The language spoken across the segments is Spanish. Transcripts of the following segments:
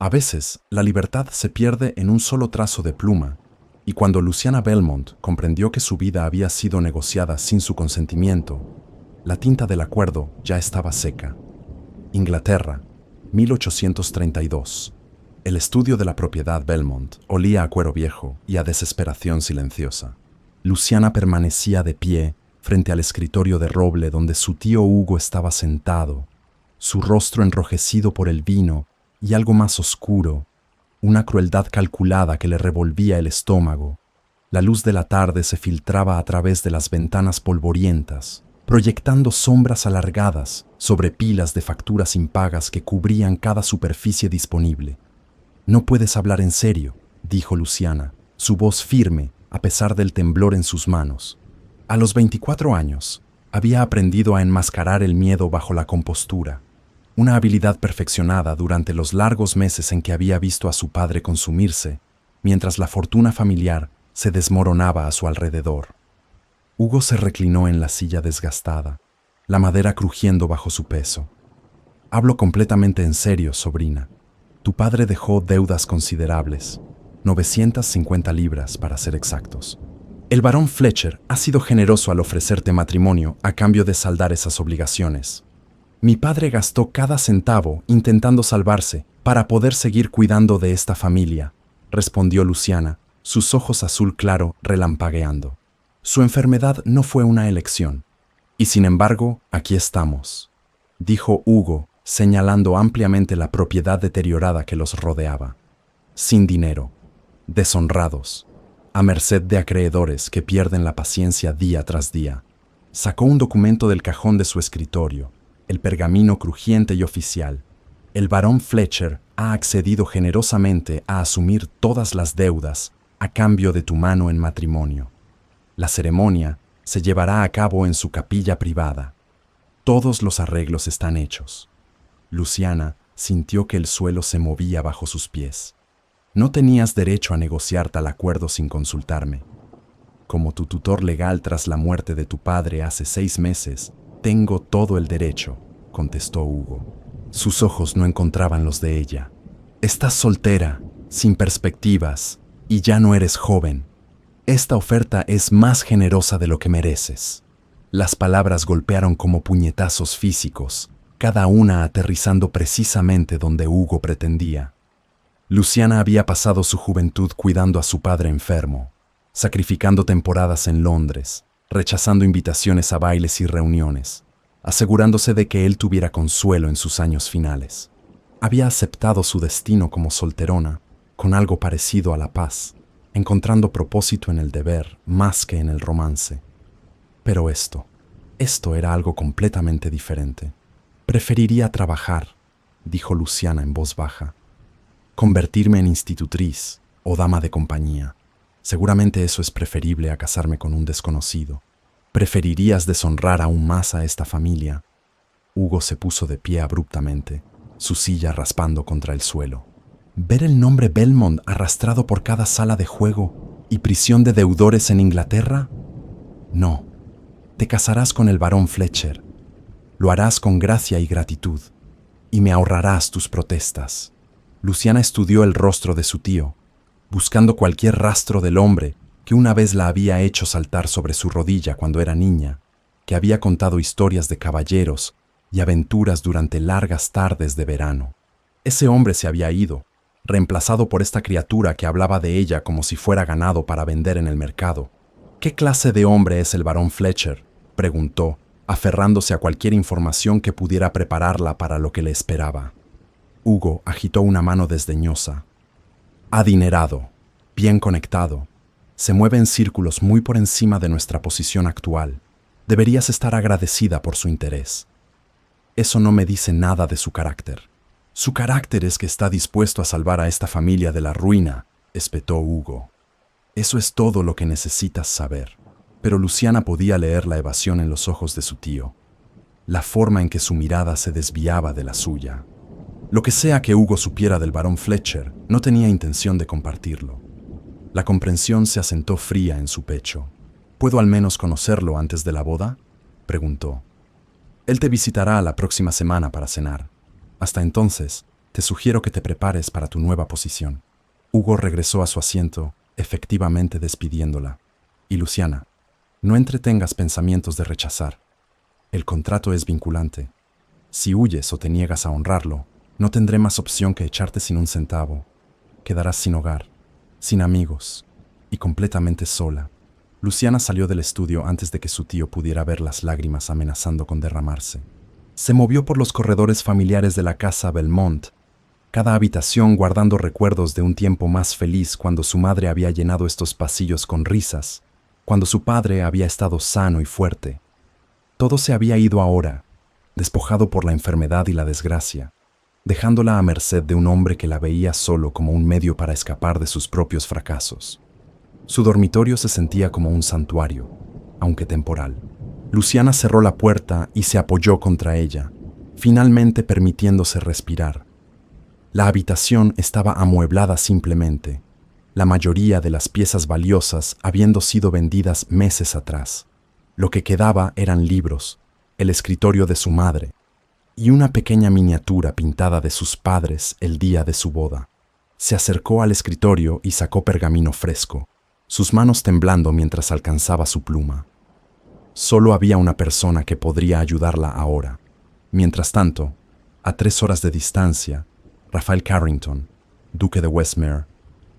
A veces, la libertad se pierde en un solo trazo de pluma, y cuando Luciana Belmont comprendió que su vida había sido negociada sin su consentimiento, la tinta del acuerdo ya estaba seca. Inglaterra, 1832. El estudio de la propiedad Belmont olía a cuero viejo y a desesperación silenciosa. Luciana permanecía de pie frente al escritorio de roble donde su tío Hugo estaba sentado, su rostro enrojecido por el vino y algo más oscuro, una crueldad calculada que le revolvía el estómago. La luz de la tarde se filtraba a través de las ventanas polvorientas, proyectando sombras alargadas sobre pilas de facturas impagas que cubrían cada superficie disponible. «No puedes hablar en serio», dijo Luciana, su voz firme a pesar del temblor en sus manos. A los 24 años, había aprendido a enmascarar el miedo bajo la compostura, una habilidad perfeccionada durante los largos meses en que había visto a su padre consumirse, mientras la fortuna familiar se desmoronaba a su alrededor. Hugo se reclinó en la silla desgastada, la madera crujiendo bajo su peso. «Hablo completamente en serio, sobrina. Tu padre dejó deudas considerables, 950 libras para ser exactos. El barón Fletcher ha sido generoso al ofrecerte matrimonio a cambio de saldar esas obligaciones. Mi padre gastó cada centavo intentando salvarse para poder seguir cuidando de esta familia», respondió Luciana, sus ojos azul claro relampagueando. «Su enfermedad no fue una elección. Y sin embargo, aquí estamos», dijo Hugo, señalando ampliamente la propiedad deteriorada que los rodeaba. «Sin dinero, deshonrados, a merced de acreedores que pierden la paciencia día tras día». Sacó un documento del cajón de su escritorio, el pergamino crujiente y oficial. «El barón Fletcher ha accedido generosamente a asumir todas las deudas a cambio de tu mano en matrimonio. La ceremonia se llevará a cabo en su capilla privada. Todos los arreglos están hechos». Luciana sintió que el suelo se movía bajo sus pies. «No tenías derecho a negociar tal acuerdo sin consultarme. Como tu tutor legal tras la muerte de tu padre hace 6 meses, tengo todo el derecho», contestó Hugo. Sus ojos no encontraban los de ella. «Estás soltera, sin perspectivas, y ya no eres joven. Esta oferta es más generosa de lo que mereces». Las palabras golpearon como puñetazos físicos, cada una aterrizando precisamente donde Hugo pretendía. Luciana había pasado su juventud cuidando a su padre enfermo, sacrificando temporadas en Londres, rechazando invitaciones a bailes y reuniones, asegurándose de que él tuviera consuelo en sus años finales. Había aceptado su destino como solterona, con algo parecido a la paz, encontrando propósito en el deber más que en el romance. Pero esto era algo completamente diferente. «Preferiría trabajar», dijo Luciana en voz baja. «Convertirme en institutriz o dama de compañía. Seguramente eso es preferible a casarme con un desconocido. ¿Preferirías deshonrar aún más a esta familia?» Hugo se puso de pie abruptamente, su silla raspando contra el suelo. «¿Ver el nombre Belmont arrastrado por cada sala de juego y prisión de deudores en Inglaterra? No. Te casarás con el barón Fletcher. Lo harás con gracia y gratitud, y me ahorrarás tus protestas». Luciana estudió el rostro de su tío, buscando cualquier rastro del hombre que una vez la había hecho saltar sobre su rodilla cuando era niña, que había contado historias de caballeros y aventuras durante largas tardes de verano. Ese hombre se había ido, reemplazado por esta criatura que hablaba de ella como si fuera ganado para vender en el mercado. «¿Qué clase de hombre es el barón Fletcher?», preguntó, aferrándose a cualquier información que pudiera prepararla para lo que le esperaba. Hugo agitó una mano desdeñosa. «Adinerado, bien conectado. Se mueve en círculos muy por encima de nuestra posición actual. Deberías estar agradecida por su interés. Eso no me dice nada de su carácter». «Su carácter es que está dispuesto a salvar a esta familia de la ruina», espetó Hugo. «Eso es todo lo que necesitas saber». Pero Luciana podía leer la evasión en los ojos de su tío, la forma en que su mirada se desviaba de la suya. Lo que sea que Hugo supiera del barón Fletcher, no tenía intención de compartirlo. La comprensión se asentó fría en su pecho. «¿Puedo al menos conocerlo antes de la boda?», preguntó. «Él te visitará la próxima semana para cenar. Hasta entonces, Te sugiero que te prepares para tu nueva posición. Hugo regresó a su asiento, efectivamente despidiéndola. Y Luciana, no entretengas pensamientos de rechazar. El contrato es vinculante. Si huyes o te niegas a honrarlo, no tendré más opción que echarte sin un centavo. Quedarás sin hogar, sin amigos y completamente sola. Luciana salió del estudio antes de que su tío pudiera ver las lágrimas amenazando con derramarse. Se movió por los corredores familiares de la casa Belmont, cada habitación guardando recuerdos de un tiempo más feliz cuando su madre había llenado estos pasillos con risas, cuando su padre había estado sano y fuerte. Todo se había ido ahora, despojado por la enfermedad y la desgracia, dejándola a merced de un hombre que la veía solo como un medio para escapar de sus propios fracasos. Su dormitorio se sentía como un santuario, aunque temporal. Luciana cerró la puerta y se apoyó contra ella, finalmente permitiéndose respirar. La habitación estaba amueblada simplemente, la mayoría de las piezas valiosas habiendo sido vendidas meses atrás. Lo que quedaba eran libros, el escritorio de su madre y una pequeña miniatura pintada de sus padres el día de su boda. Se acercó al escritorio y sacó pergamino fresco, sus manos temblando mientras alcanzaba su pluma. Solo había una persona que podría ayudarla ahora. Mientras tanto, a 3 horas de distancia, Raphael Carrington, duque de Westmere,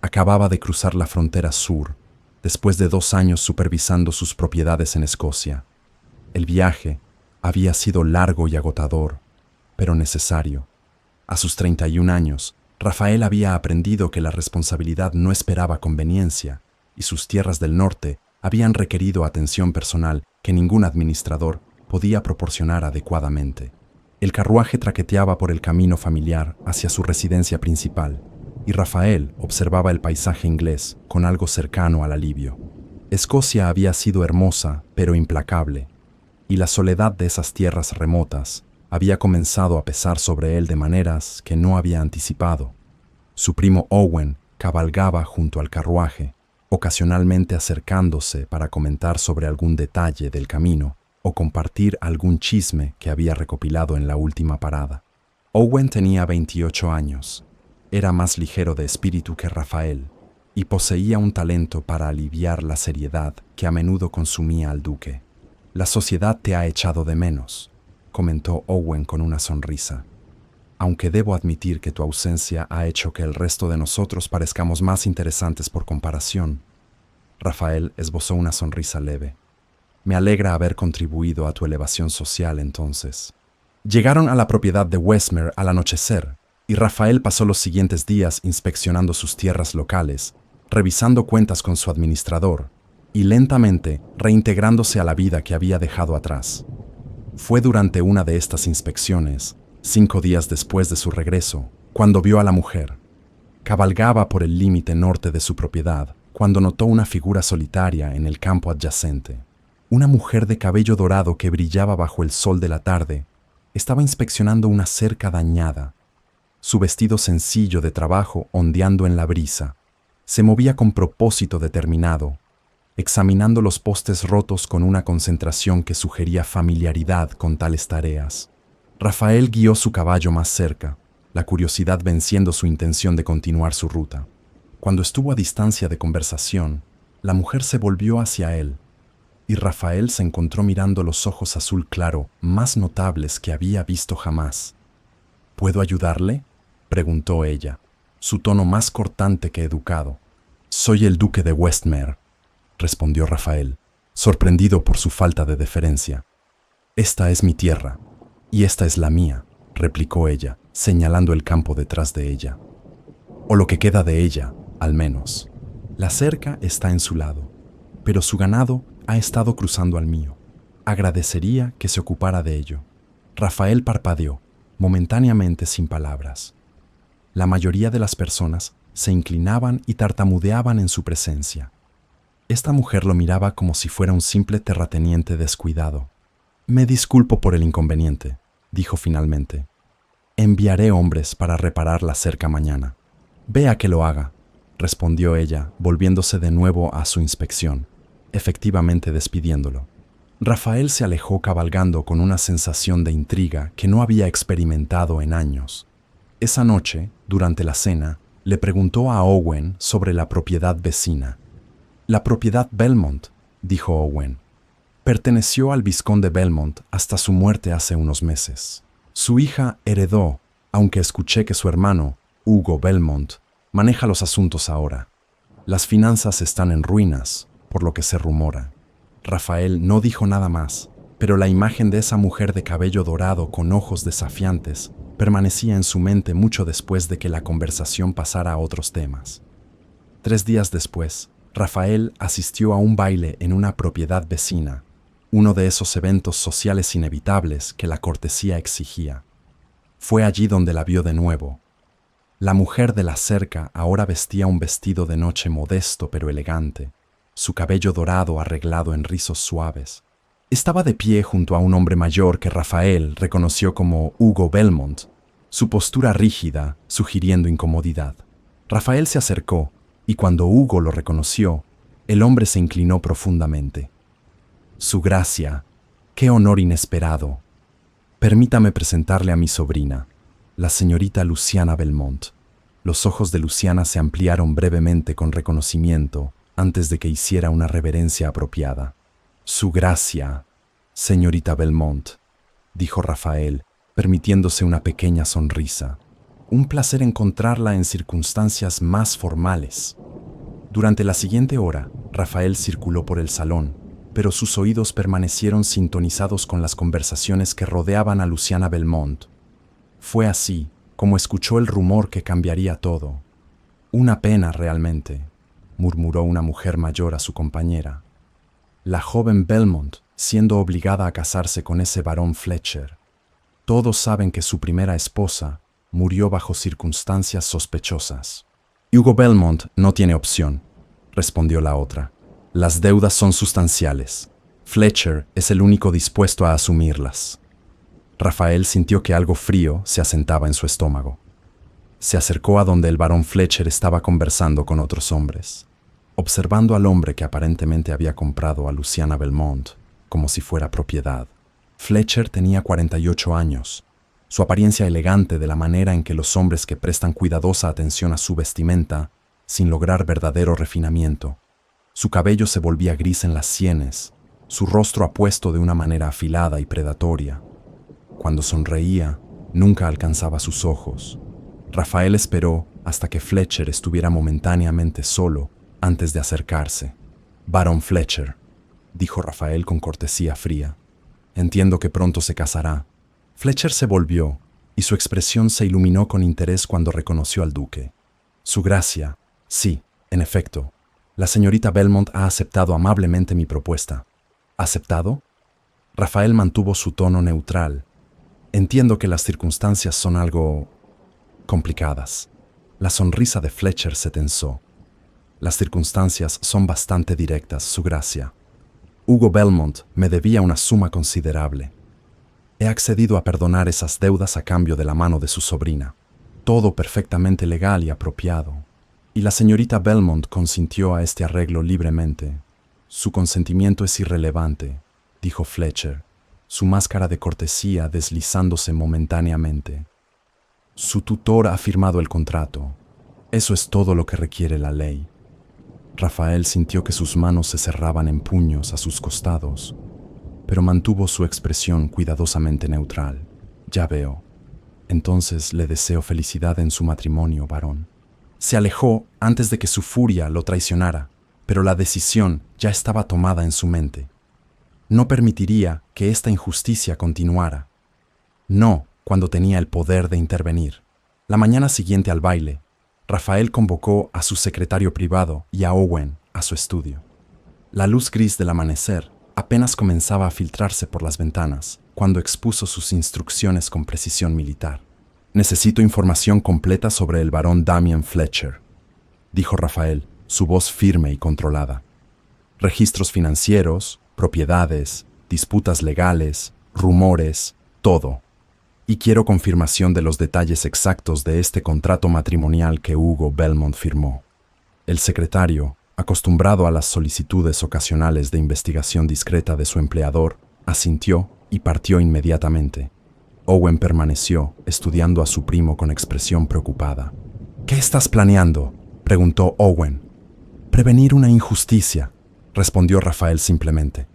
acababa de cruzar la frontera sur, después de 2 años supervisando sus propiedades en Escocia. El viaje había sido largo y agotador, pero necesario. A sus 31 años, Raphael había aprendido que la responsabilidad no esperaba conveniencia, y sus tierras del norte habían requerido atención personal que ningún administrador podía proporcionar adecuadamente. El carruaje traqueteaba por el camino familiar hacia su residencia principal, y Raphael observaba el paisaje inglés con algo cercano al alivio. Escocia había sido hermosa, pero implacable, y la soledad de esas tierras remotas había comenzado a pesar sobre él de maneras que no había anticipado. Su primo Owen cabalgaba junto al carruaje, ocasionalmente acercándose para comentar sobre algún detalle del camino o compartir algún chisme que había recopilado en la última parada. Owen tenía 28 años, era más ligero de espíritu que Raphael y poseía un talento para aliviar la seriedad que a menudo consumía al duque. «La sociedad te ha echado de menos», comentó Owen con una sonrisa, «aunque debo admitir que tu ausencia ha hecho que el resto de nosotros parezcamos más interesantes por comparación». Raphael esbozó una sonrisa leve. «Me alegra haber contribuido a tu elevación social entonces». Llegaron a la propiedad de Westmere al anochecer, y Raphael pasó los siguientes días inspeccionando sus tierras locales, revisando cuentas con su administrador y lentamente reintegrándose a la vida que había dejado atrás. Fue durante una de estas inspecciones, 5 días después de su regreso, cuando vio a la mujer. Cabalgaba por el límite norte de su propiedad cuando notó una figura solitaria en el campo adyacente. Una mujer de cabello dorado que brillaba bajo el sol de la tarde estaba inspeccionando una cerca dañada. Su vestido sencillo de trabajo ondeando en la brisa. Se movía con propósito determinado, examinando los postes rotos con una concentración que sugería familiaridad con tales tareas. Raphael guió su caballo más cerca, la curiosidad venciendo su intención de continuar su ruta. Cuando estuvo a distancia de conversación, la mujer se volvió hacia él, y Raphael se encontró mirando los ojos azul claro más notables que había visto jamás. «¿Puedo ayudarle?», preguntó ella, su tono más cortante que educado. «Soy el duque de Westmere», respondió Raphael, sorprendido por su falta de deferencia. «Esta es mi tierra, y esta es la mía», replicó ella, señalando el campo detrás de ella. «O lo que queda de ella, al menos. La cerca está en su lado, pero su ganado ha estado cruzando al mío. Agradecería que se ocupara de ello». Raphael parpadeó, momentáneamente sin palabras. La mayoría de las personas se inclinaban y tartamudeaban en su presencia. Esta mujer lo miraba como si fuera un simple terrateniente descuidado. «Me disculpo por el inconveniente», dijo finalmente. «Enviaré hombres para reparar la cerca mañana». «Vea que lo haga», respondió ella, volviéndose de nuevo a su inspección, efectivamente despidiéndolo. Raphael se alejó cabalgando con una sensación de intriga que no había experimentado en años. Esa noche, durante la cena, le preguntó a Owen sobre la propiedad vecina. La propiedad Belmont, dijo Owen, perteneció al vizconde Belmont hasta su muerte hace unos meses. Su hija heredó, aunque escuché que su hermano, Hugo Belmont, maneja los asuntos ahora. Las finanzas están en ruinas, por lo que se rumora. Rafael no dijo nada más, pero la imagen de esa mujer de cabello dorado con ojos desafiantes permanecía en su mente mucho después de que la conversación pasara a otros temas. 3 días después, Rafael asistió a un baile en una propiedad vecina, uno de esos eventos sociales inevitables que la cortesía exigía. Fue allí donde la vio de nuevo. La mujer de la cerca ahora vestía un vestido de noche modesto pero elegante, su cabello dorado arreglado en rizos suaves. Estaba de pie junto a un hombre mayor que Rafael reconoció como Hugo Belmont, su postura rígida sugiriendo incomodidad. Rafael se acercó, y cuando Hugo lo reconoció, el hombre se inclinó profundamente. Su gracia, qué honor inesperado. Permítame presentarle a mi sobrina, la señorita Luciana Belmont. Los ojos de Luciana se ampliaron brevemente con reconocimiento antes de que hiciera una reverencia apropiada. Su gracia, señorita Belmont, dijo Rafael, permitiéndose una pequeña sonrisa. Un placer encontrarla en circunstancias más formales. Durante la siguiente hora, Rafael circuló por el salón, pero sus oídos permanecieron sintonizados con las conversaciones que rodeaban a Luciana Belmont. Fue así como escuchó el rumor que cambiaría todo. Una pena realmente, murmuró una mujer mayor a su compañera. La joven Belmont, siendo obligada a casarse con ese barón Fletcher. Todos saben que su primera esposa murió bajo circunstancias sospechosas. Hugo Belmont no tiene opción, respondió la otra. Las deudas son sustanciales. Fletcher es el único dispuesto a asumirlas. Rafael sintió que algo frío se asentaba en su estómago. Se acercó a donde el barón Fletcher estaba conversando con otros hombres, observando al hombre que aparentemente había comprado a Luciana Belmont como si fuera propiedad. Fletcher tenía 48 años. Su apariencia elegante de la manera en que los hombres que prestan cuidadosa atención a su vestimenta sin lograr verdadero refinamiento. Su cabello se volvía gris en las sienes, su rostro apuesto de una manera afilada y predatoria. Cuando sonreía, nunca alcanzaba sus ojos. Rafael esperó hasta que Fletcher estuviera momentáneamente solo antes de acercarse. «Barón Fletcher», dijo Rafael con cortesía fría. «Entiendo que pronto se casará». Fletcher se volvió, y su expresión se iluminó con interés cuando reconoció al duque. «Su gracia, sí, en efecto. La señorita Belmont ha aceptado amablemente mi propuesta». «¿Aceptado?» Rafael mantuvo su tono neutral. «Entiendo que las circunstancias son algo complicadas». La sonrisa de Fletcher se tensó. «Las circunstancias son bastante directas, su gracia. Hugo Belmont me debía una suma considerable. He accedido a perdonar esas deudas a cambio de la mano de su sobrina. Todo perfectamente legal y apropiado. Y la señorita Belmont consintió a este arreglo libremente. Su consentimiento es irrelevante», dijo Fletcher, su máscara de cortesía deslizándose momentáneamente. «Su tutor ha firmado el contrato. Eso es todo lo que requiere la ley». Rafael sintió que sus manos se cerraban en puños a sus costados, pero mantuvo su expresión cuidadosamente neutral. «Ya veo. Entonces le deseo felicidad en su matrimonio, varón». Se alejó antes de que su furia lo traicionara, pero la decisión ya estaba tomada en su mente. No permitiría que esta injusticia continuara. No cuando tenía el poder de intervenir. La mañana siguiente al baile, Rafael convocó a su secretario privado y a Owen a su estudio. La luz gris del amanecer apenas comenzaba a filtrarse por las ventanas cuando expuso sus instrucciones con precisión militar. «Necesito información completa sobre el barón Damien Fletcher», dijo Rafael, su voz firme y controlada. «Registros financieros, propiedades, disputas legales, rumores, todo. Y quiero confirmación de los detalles exactos de este contrato matrimonial que Hugo Belmont firmó». El secretario, acostumbrado a las solicitudes ocasionales de investigación discreta de su empleador, asintió y partió inmediatamente. Owen permaneció, estudiando a su primo con expresión preocupada. ¿Qué estás planeando?, preguntó Owen. Prevenir una injusticia, respondió Rafael simplemente.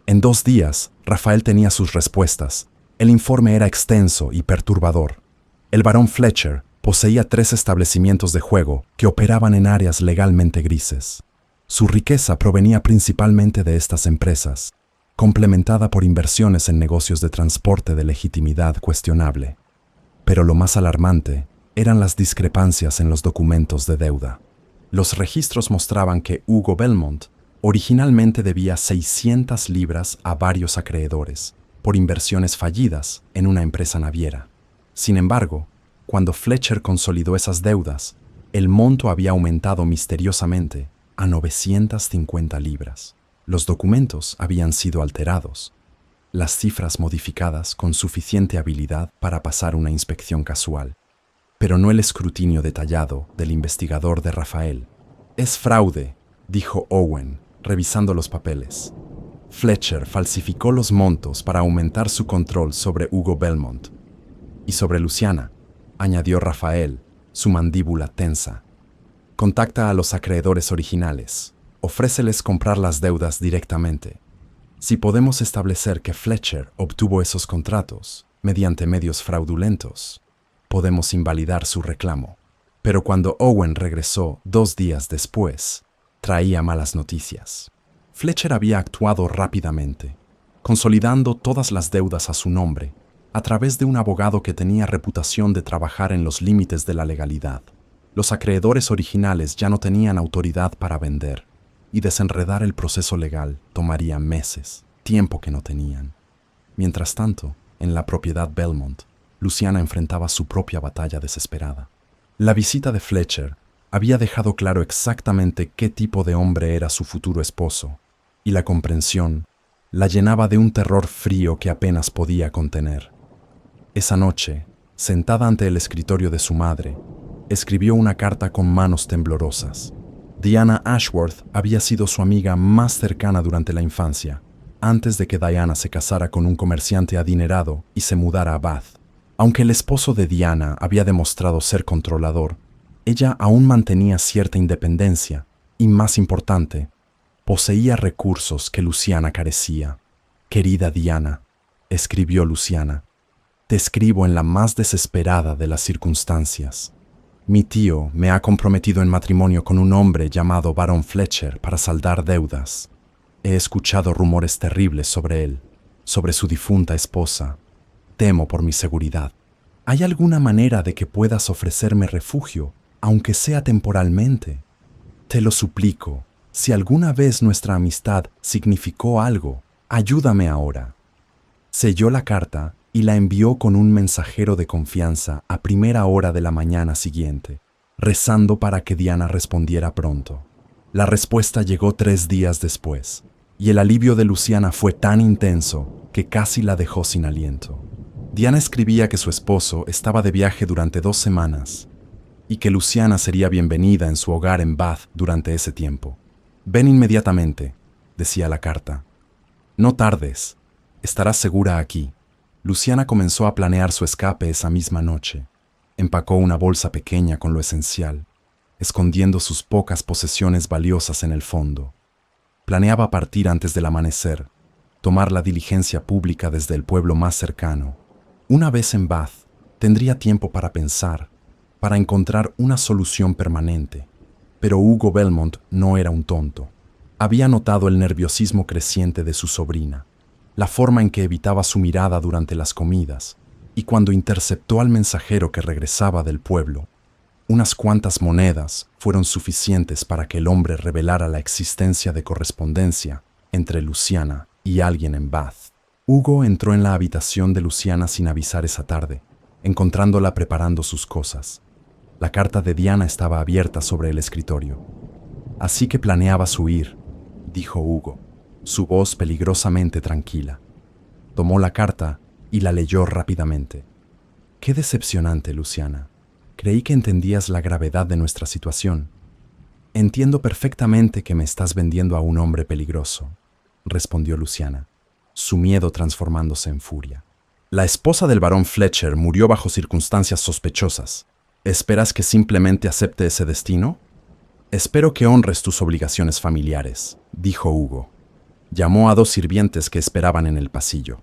En 2 días, Rafael tenía sus respuestas. El informe era extenso y perturbador. El barón Fletcher poseía 3 establecimientos de juego que operaban en áreas legalmente grises. Su riqueza provenía principalmente de estas empresas, complementada por inversiones en negocios de transporte de legitimidad cuestionable. Pero lo más alarmante eran las discrepancias en los documentos de deuda. Los registros mostraban que Hugo Belmont originalmente debía 600 libras a varios acreedores por inversiones fallidas en una empresa naviera. Sin embargo, cuando Fletcher consolidó esas deudas, el monto había aumentado misteriosamente a 950 libras. Los documentos habían sido alterados, las cifras modificadas con suficiente habilidad para pasar una inspección casual, pero no el escrutinio detallado del investigador de Rafael. «Es fraude», dijo Owen, revisando los papeles. Fletcher falsificó los montos para aumentar su control sobre Hugo Belmont. «Y sobre Luciana», añadió Rafael, su mandíbula tensa. «Contacta a los acreedores originales. Ofréceles comprar las deudas directamente. Si podemos establecer que Fletcher obtuvo esos contratos mediante medios fraudulentos, podemos invalidar su reclamo». Pero cuando Owen regresó 2 días después, traía malas noticias. Fletcher había actuado rápidamente, consolidando todas las deudas a su nombre, a través de un abogado que tenía reputación de trabajar en los límites de la legalidad. Los acreedores originales ya no tenían autoridad para vender, y desenredar el proceso legal tomaría meses, tiempo que no tenían. Mientras tanto, en la propiedad Belmont, Luciana enfrentaba su propia batalla desesperada. La visita de Fletcher había dejado claro exactamente qué tipo de hombre era su futuro esposo, y la comprensión la llenaba de un terror frío que apenas podía contener. Esa noche, sentada ante el escritorio de su madre, escribió una carta con manos temblorosas. Diana Ashworth había sido su amiga más cercana durante la infancia, antes de que Diana se casara con un comerciante adinerado y se mudara a Bath. Aunque el esposo de Diana había demostrado ser controlador, ella aún mantenía cierta independencia y, más importante, poseía recursos que Luciana carecía. «Querida Diana», escribió Luciana, «te escribo en la más desesperada de las circunstancias. Mi tío me ha comprometido en matrimonio con un hombre llamado Barón Fletcher para saldar deudas. He escuchado rumores terribles sobre él, sobre su difunta esposa. Temo por mi seguridad. ¿Hay alguna manera de que puedas ofrecerme refugio, aunque sea temporalmente? Te lo suplico, si alguna vez nuestra amistad significó algo, ayúdame ahora». Selló la carta y la envió con un mensajero de confianza a primera hora de la mañana siguiente, rezando para que Diana respondiera pronto. La respuesta llegó 3 días después, y el alivio de Luciana fue tan intenso que casi la dejó sin aliento. Diana escribía que su esposo estaba de viaje durante 2 semanas y que Luciana sería bienvenida en su hogar en Bath durante ese tiempo. «Ven inmediatamente», decía la carta. «No tardes, estarás segura aquí». Luciana comenzó a planear su escape esa misma noche. Empacó una bolsa pequeña con lo esencial, escondiendo sus pocas posesiones valiosas en el fondo. Planeaba partir antes del amanecer, tomar la diligencia pública desde el pueblo más cercano. Una vez en Bath, tendría tiempo para pensar, para encontrar una solución permanente. Pero Hugo Belmont no era un tonto. Había notado el nerviosismo creciente de su sobrina, la forma en que evitaba su mirada durante las comidas, y cuando interceptó al mensajero que regresaba del pueblo, unas cuantas monedas fueron suficientes para que el hombre revelara la existencia de correspondencia entre Luciana y alguien en Bath. Hugo entró en la habitación de Luciana sin avisar esa tarde, encontrándola preparando sus cosas. La carta de Diana estaba abierta sobre el escritorio. «Así que planeabas huir», dijo Hugo, su voz peligrosamente tranquila. Tomó la carta y la leyó rápidamente. «Qué decepcionante, Luciana. Creí que entendías la gravedad de nuestra situación. Entiendo perfectamente que me estás vendiendo a un hombre peligroso», respondió Luciana, su miedo transformándose en furia. La esposa del barón Fletcher murió bajo circunstancias sospechosas. ¿Esperas que simplemente acepte ese destino? Espero que honres tus obligaciones familiares, dijo Hugo. Llamó a 2 sirvientes que esperaban en el pasillo.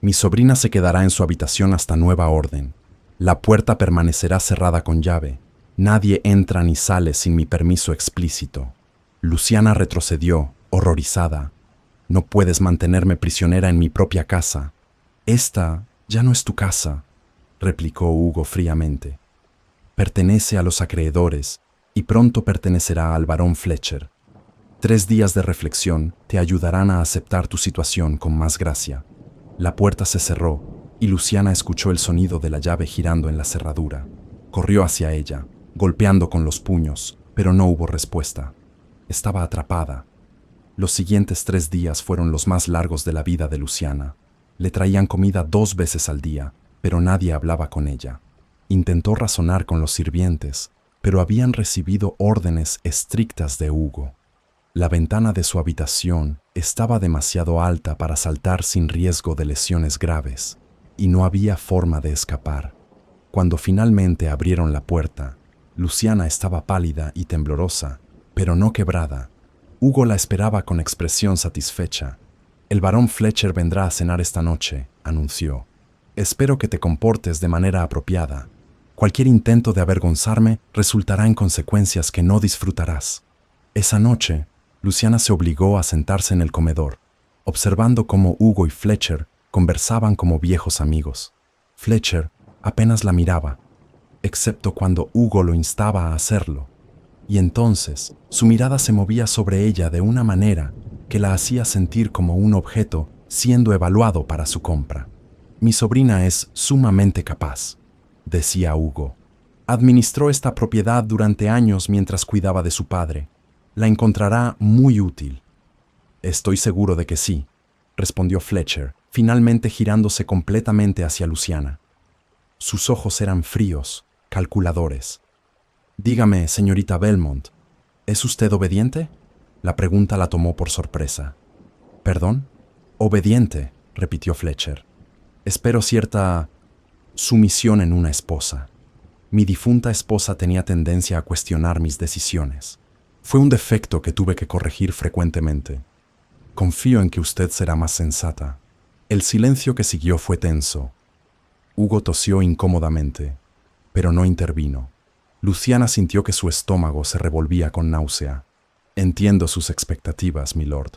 Mi sobrina se quedará en su habitación hasta nueva orden. La puerta permanecerá cerrada con llave. Nadie entra ni sale sin mi permiso explícito. Luciana retrocedió, horrorizada. No puedes mantenerme prisionera en mi propia casa. Esta ya no es tu casa, replicó Hugo fríamente. Pertenece a los acreedores y pronto pertenecerá al barón Fletcher. 3 días de reflexión te ayudarán a aceptar tu situación con más gracia. La puerta se cerró y Luciana escuchó el sonido de la llave girando en la cerradura. Corrió hacia ella, golpeando con los puños, pero no hubo respuesta. Estaba atrapada. Los siguientes 3 días fueron los más largos de la vida de Luciana. Le traían comida 2 veces al día, pero nadie hablaba con ella. Intentó razonar con los sirvientes, pero habían recibido órdenes estrictas de Hugo. La ventana de su habitación estaba demasiado alta para saltar sin riesgo de lesiones graves, y no había forma de escapar. Cuando finalmente abrieron la puerta, Luciana estaba pálida y temblorosa, pero no quebrada. Hugo la esperaba con expresión satisfecha. El barón Fletcher vendrá a cenar esta noche, anunció. Espero que te comportes de manera apropiada. Cualquier intento de avergonzarme resultará en consecuencias que no disfrutarás. Esa noche, Luciana se obligó a sentarse en el comedor, observando cómo Hugo y Fletcher conversaban como viejos amigos. Fletcher apenas la miraba, excepto cuando Hugo lo instaba a hacerlo. Y entonces, su mirada se movía sobre ella de una manera que la hacía sentir como un objeto siendo evaluado para su compra. Mi sobrina es sumamente capaz, decía Hugo. Administró esta propiedad durante años mientras cuidaba de su padre. La encontrará muy útil. Estoy seguro de que sí, respondió Fletcher, finalmente girándose completamente hacia Luciana. Sus ojos eran fríos, calculadores. Dígame, señorita Belmont, ¿es usted obediente? La pregunta la tomó por sorpresa. ¿Perdón? Obediente, repitió Fletcher. Espero cierta sumisión en una esposa. Mi difunta esposa tenía tendencia a cuestionar mis decisiones. Fue un defecto que tuve que corregir frecuentemente. Confío en que usted será más sensata. El silencio que siguió fue tenso. Hugo tosió incómodamente, pero no intervino. Luciana sintió que su estómago se revolvía con náusea. Entiendo sus expectativas, milord,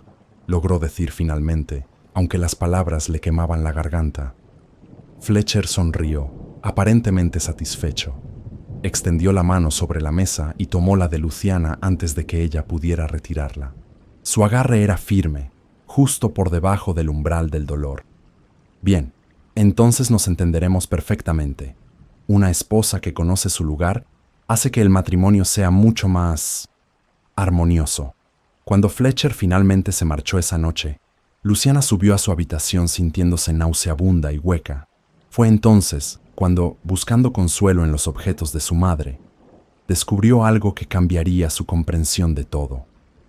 logró decir finalmente, aunque las palabras le quemaban la garganta. Fletcher sonrió, aparentemente satisfecho. Extendió la mano sobre la mesa y tomó la de Luciana antes de que ella pudiera retirarla. Su agarre era firme, justo por debajo del umbral del dolor. Bien, entonces nos entenderemos perfectamente. Una esposa que conoce su lugar hace que el matrimonio sea mucho más armonioso. Cuando Fletcher finalmente se marchó esa noche, Luciana subió a su habitación sintiéndose nauseabunda y hueca. Fue entonces cuando, buscando consuelo en los objetos de su madre, descubrió algo que cambiaría su comprensión de todo.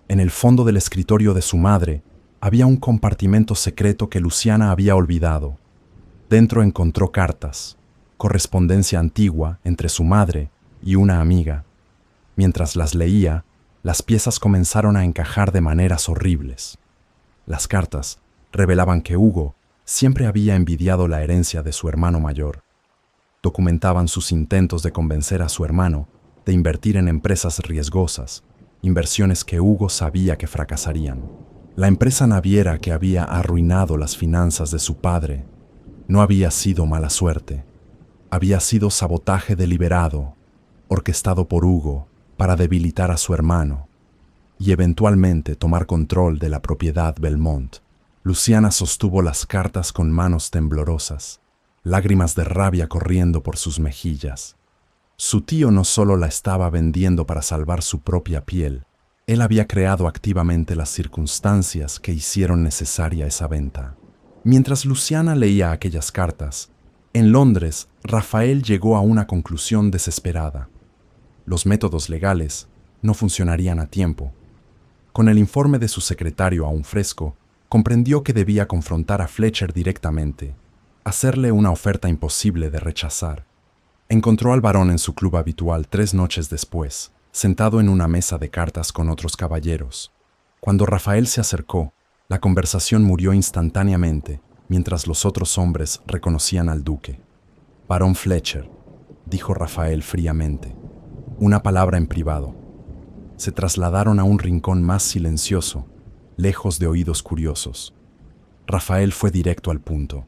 En el fondo del escritorio de su madre había un compartimento secreto que Luciana había olvidado. Dentro encontró cartas, correspondencia antigua entre su madre y una amiga. Mientras las leía, las piezas comenzaron a encajar de maneras horribles. Las cartas revelaban que Hugo siempre había envidiado la herencia de su hermano mayor. Documentaban sus intentos de convencer a su hermano de invertir en empresas riesgosas, inversiones que Hugo sabía que fracasarían. La empresa naviera que había arruinado las finanzas de su padre no había sido mala suerte. Había sido sabotaje deliberado, orquestado por Hugo para debilitar a su hermano y eventualmente tomar control de la propiedad Belmont. Luciana sostuvo las cartas con manos temblorosas, lágrimas de rabia corriendo por sus mejillas. Su tío no solo la estaba vendiendo para salvar su propia piel, él había creado activamente las circunstancias que hicieron necesaria esa venta. Mientras Luciana leía aquellas cartas, en Londres, Rafael llegó a una conclusión desesperada. Los métodos legales no funcionarían a tiempo. Con el informe de su secretario aún fresco, comprendió que debía confrontar a Fletcher directamente. hacerle una oferta imposible de rechazar. Encontró al varón en su club habitual 3 noches después, sentado en una mesa de cartas con otros caballeros. Cuando Rafael se acercó, la conversación murió instantáneamente, mientras los otros hombres reconocían al duque. «Barón Fletcher», dijo Rafael fríamente. Una palabra en privado. Se trasladaron a un rincón más silencioso, lejos de oídos curiosos. Rafael fue directo al punto.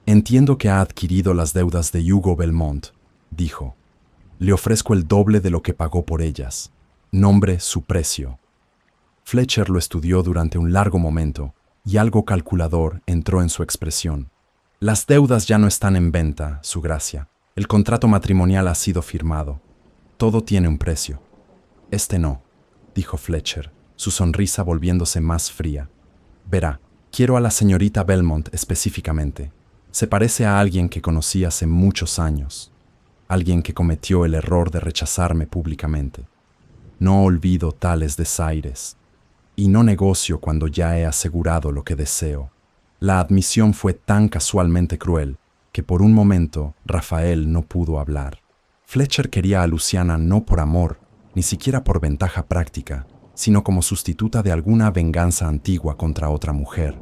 «Entiendo que ha adquirido las deudas de Hugo Belmont», dijo. «Le ofrezco el doble de lo que pagó por ellas. Nombre su precio». Fletcher lo estudió durante un largo momento, y algo calculador entró en su expresión. «Las deudas ya no están en venta, su gracia. El contrato matrimonial ha sido firmado. Todo tiene un precio». «Este no», dijo Fletcher, su sonrisa volviéndose más fría. «Verá, quiero a la señorita Belmont específicamente. Se parece a alguien que conocí hace muchos años. Alguien que cometió el error de rechazarme públicamente. No olvido tales desaires. Y no negocio cuando ya he asegurado lo que deseo». La admisión fue tan casualmente cruel que por un momento Rafael no pudo hablar. Fletcher quería a Luciana no por amor, ni siquiera por ventaja práctica, sino como sustituta de alguna venganza antigua contra otra mujer.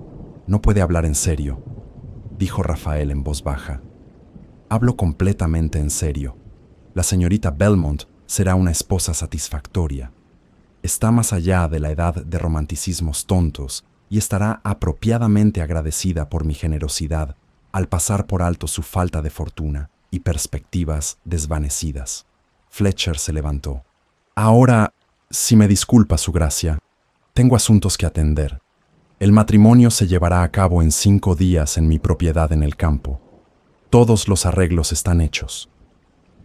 «No puede hablar en serio», dijo Rafael en voz baja. «Hablo completamente en serio. La señorita Belmont será una esposa satisfactoria. Está más allá de la edad de romanticismos tontos y estará apropiadamente agradecida por mi generosidad al pasar por alto su falta de fortuna y perspectivas desvanecidas». Fletcher se levantó. «Ahora, si me disculpa su gracia, tengo asuntos que atender. El matrimonio se llevará a cabo en 5 días en mi propiedad en el campo. Todos los arreglos están hechos».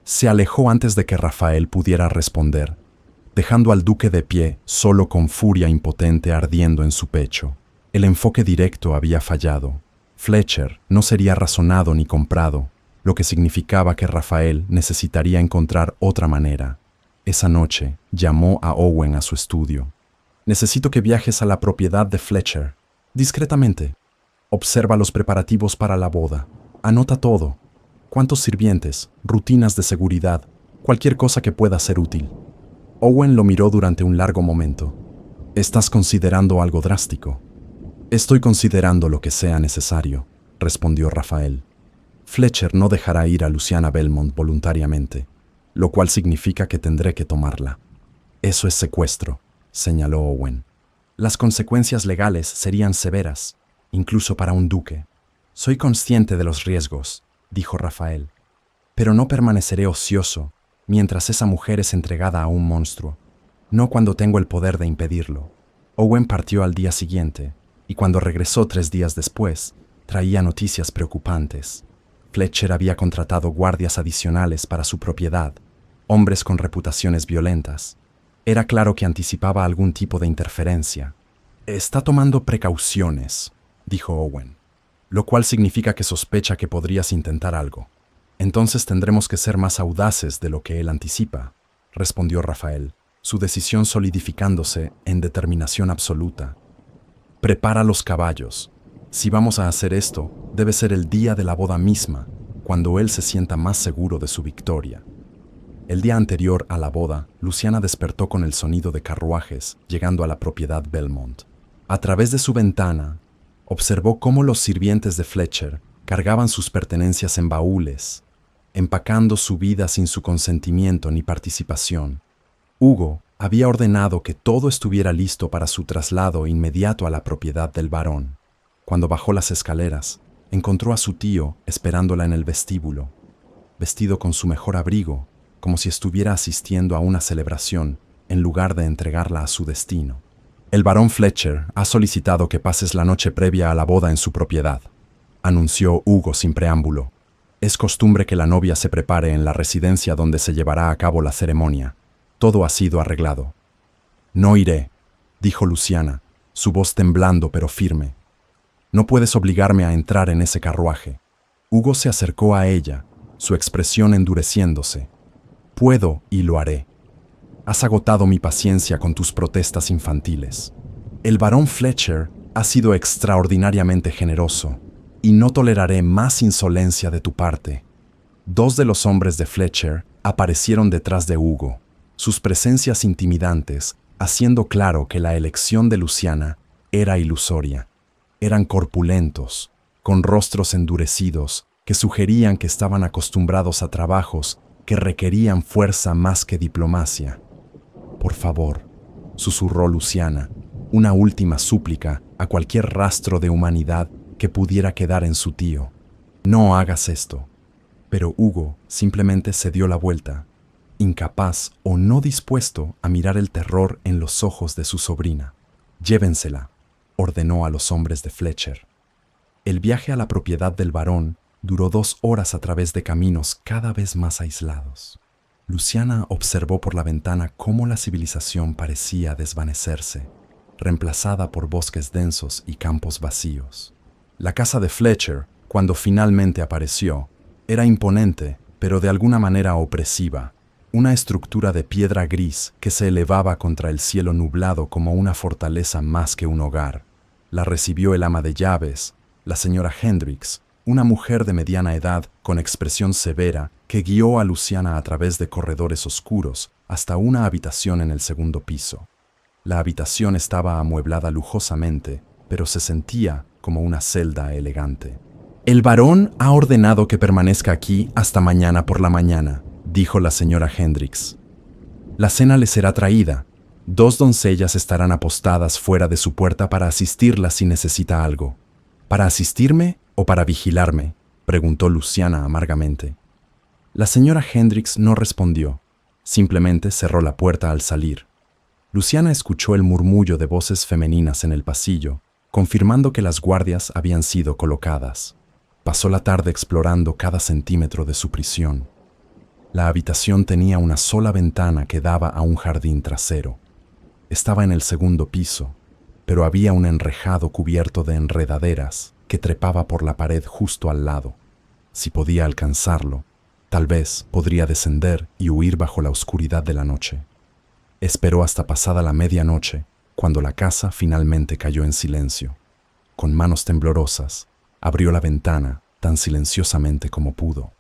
Se alejó antes de que Rafael pudiera responder, dejando al duque de pie, solo con furia impotente ardiendo en su pecho. El enfoque directo había fallado. Fletcher no sería razonado ni comprado, lo que significaba que Rafael necesitaría encontrar otra manera. Esa noche llamó a Owen a su estudio. «Necesito que viajes a la propiedad de Fletcher. Discretamente. Observa los preparativos para la boda. Anota todo. Cuántos sirvientes, rutinas de seguridad, cualquier cosa que pueda ser útil». Owen lo miró durante un largo momento. «¿Estás considerando algo drástico?» «Estoy considerando lo que sea necesario», respondió Rafael. «Fletcher no dejará ir a Luciana Belmont voluntariamente, lo cual significa que tendré que tomarla». «Eso es secuestro», señaló Owen. «Las consecuencias legales serían severas, incluso para un duque». «Soy consciente de los riesgos», dijo Rafael, «pero no permaneceré ocioso mientras esa mujer es entregada a un monstruo, no cuando tengo el poder de impedirlo». Owen partió al día siguiente, y cuando regresó 3 días después, traía noticias preocupantes. Fletcher había contratado guardias adicionales para su propiedad, hombres con reputaciones violentas. Era claro que anticipaba algún tipo de interferencia. «Está tomando precauciones», dijo Owen, «lo cual significa que sospecha que podrías intentar algo». «Entonces tendremos que ser más audaces de lo que él anticipa», respondió Rafael, su decisión solidificándose en determinación absoluta. «Prepara los caballos. Si vamos a hacer esto, debe ser el día de la boda misma, cuando él se sienta más seguro de su victoria». El día anterior a la boda, Luciana despertó con el sonido de carruajes llegando a la propiedad Belmont. A través de su ventana, observó cómo los sirvientes de Fletcher cargaban sus pertenencias en baúles, empacando su vida sin su consentimiento ni participación. Hugo había ordenado que todo estuviera listo para su traslado inmediato a la propiedad del barón. Cuando bajó las escaleras, encontró a su tío esperándola en el vestíbulo, vestido con su mejor abrigo, como si estuviera asistiendo a una celebración en lugar de entregarla a su destino. «El barón Fletcher ha solicitado que pases la noche previa a la boda en su propiedad», anunció Hugo sin preámbulo. «Es costumbre que la novia se prepare en la residencia donde se llevará a cabo la ceremonia. Todo ha sido arreglado». «No iré», dijo Luciana, su voz temblando pero firme. «No puedes obligarme a entrar en ese carruaje». Hugo se acercó a ella, su expresión endureciéndose. «Puedo y lo haré. Has agotado mi paciencia con tus protestas infantiles. El barón Fletcher ha sido extraordinariamente generoso. y no toleraré más insolencia de tu parte. Dos de los hombres de Fletcher aparecieron detrás de Hugo, sus presencias intimidantes, haciendo claro que la elección de Luciana era ilusoria. Eran corpulentos, con rostros endurecidos, que sugerían que estaban acostumbrados a trabajos que requerían fuerza más que diplomacia. «Por favor», susurró Luciana, una última súplica a cualquier rastro de humanidad que pudiera quedar en su tío. «No hagas esto». Pero Hugo simplemente se dio la vuelta, incapaz o no dispuesto a mirar el terror en los ojos de su sobrina. «Llévensela», ordenó a los hombres de Fletcher. El viaje a la propiedad del barón duró 2 horas a través de caminos cada vez más aislados. Luciana observó por la ventana cómo la civilización parecía desvanecerse, reemplazada por bosques densos y campos vacíos. La casa de Fletcher, cuando finalmente apareció, era imponente, pero de alguna manera opresiva, una estructura de piedra gris que se elevaba contra el cielo nublado como una fortaleza más que un hogar. La recibió el ama de llaves, la señora Hendricks, una mujer de mediana edad con expresión severa que guió a Luciana a través de corredores oscuros hasta una habitación en el segundo piso. La habitación estaba amueblada lujosamente, pero se sentía como una celda elegante. «El barón ha ordenado que permanezca aquí hasta mañana por la mañana», dijo la señora Hendricks. «La cena le será traída. 2 doncellas estarán apostadas fuera de su puerta para asistirla si necesita algo». «¿Para asistirme o para vigilarme?», preguntó Luciana amargamente. La señora Hendricks no respondió, simplemente cerró la puerta al salir. Luciana escuchó el murmullo de voces femeninas en el pasillo, confirmando que las guardias habían sido colocadas. Pasó la tarde explorando cada centímetro de su prisión. La habitación tenía una sola ventana que daba a un jardín trasero. Estaba en el segundo piso, pero había un enrejado cubierto de enredaderas que trepaba por la pared justo al lado. Si podía alcanzarlo, tal vez podría descender y huir bajo la oscuridad de la noche. Esperó hasta pasada la medianoche, cuando la casa finalmente cayó en silencio. Con manos temblorosas, abrió la ventana tan silenciosamente como pudo.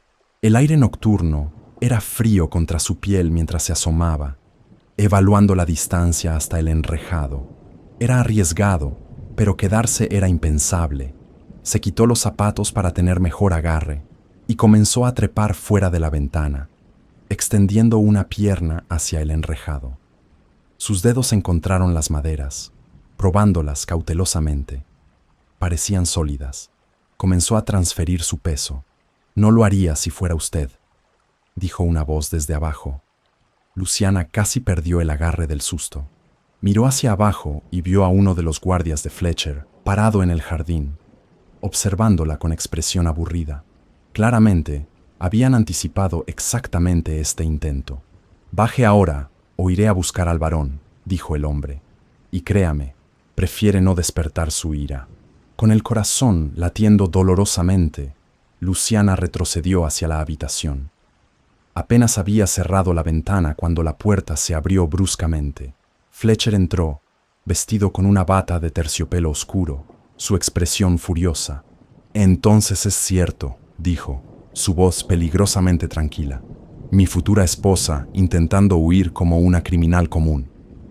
El aire nocturno era frío contra su piel mientras se asomaba, evaluando la distancia hasta el enrejado. Era arriesgado, pero quedarse era impensable. Se quitó los zapatos para tener mejor agarre y comenzó a trepar fuera de la ventana, extendiendo una pierna hacia el enrejado. Sus dedos encontraron las maderas, probándolas cautelosamente. Parecían sólidas. Comenzó a transferir su peso. «No lo haría si fuera usted», dijo una voz desde abajo. Luciana casi perdió el agarre del susto. Miró hacia abajo y vio a uno de los guardias de Fletcher parado en el jardín, observándola con expresión aburrida. Claramente, habían anticipado exactamente este intento. «Baje ahora o iré a buscar al barón», dijo el hombre. «Y créame, prefiere no despertar su ira». Con el corazón latiendo dolorosamente, Luciana retrocedió hacia la habitación. Apenas había cerrado la ventana cuando la puerta se abrió bruscamente. Fletcher entró, vestido con una bata de terciopelo oscuro, su expresión furiosa. «Entonces es cierto», dijo, su voz peligrosamente tranquila. «Mi futura esposa intentando huir como una criminal común».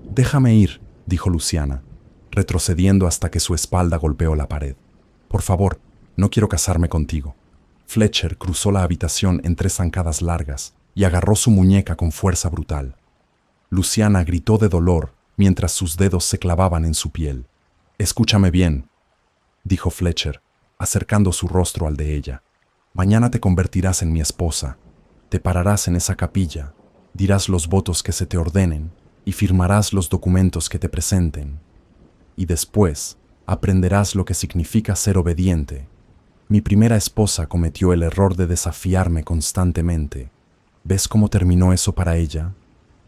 «Déjame ir», dijo Luciana, retrocediendo hasta que su espalda golpeó la pared. «Por favor, no quiero casarme contigo». Fletcher cruzó la habitación en 3 zancadas largas y agarró su muñeca con fuerza brutal. Luciana gritó de dolor mientras sus dedos se clavaban en su piel. «Escúchame bien», dijo Fletcher, acercando su rostro al de ella. «Mañana te convertirás en mi esposa. Te pararás en esa capilla, dirás los votos que se te ordenen y firmarás los documentos que te presenten. Y después aprenderás lo que significa ser obediente. Mi primera esposa cometió el error de desafiarme constantemente. ¿Ves cómo terminó eso para ella?».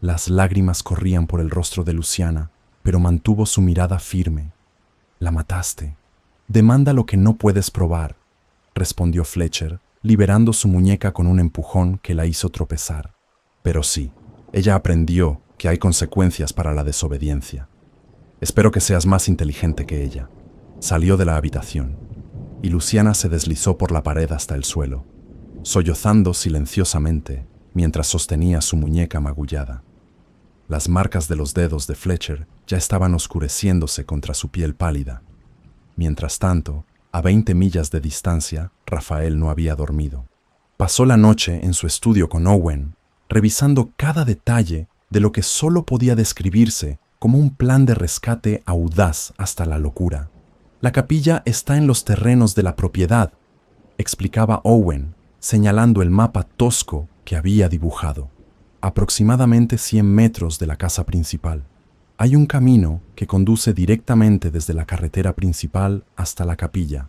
Las lágrimas corrían por el rostro de Luciana, pero mantuvo su mirada firme. «La mataste. Demanda lo que no puedes probar», respondió Fletcher, liberando su muñeca con un empujón que la hizo tropezar. «Pero sí, ella aprendió que hay consecuencias para la desobediencia. Espero que seas más inteligente que ella». Salió de la habitación. y Luciana se deslizó por la pared hasta el suelo, sollozando silenciosamente mientras sostenía su muñeca magullada. Las marcas de los dedos de Fletcher ya estaban oscureciéndose contra su piel pálida. Mientras tanto, a 20 millas de distancia, Rafael no había dormido. Pasó la noche en su estudio con Owen, revisando cada detalle de lo que solo podía describirse como un plan de rescate audaz hasta la locura. La capilla está en los terrenos de la propiedad, explicaba Owen, señalando el mapa tosco que había dibujado. Aproximadamente 100 metros de la casa principal. Hay un camino que conduce directamente desde la carretera principal hasta la capilla,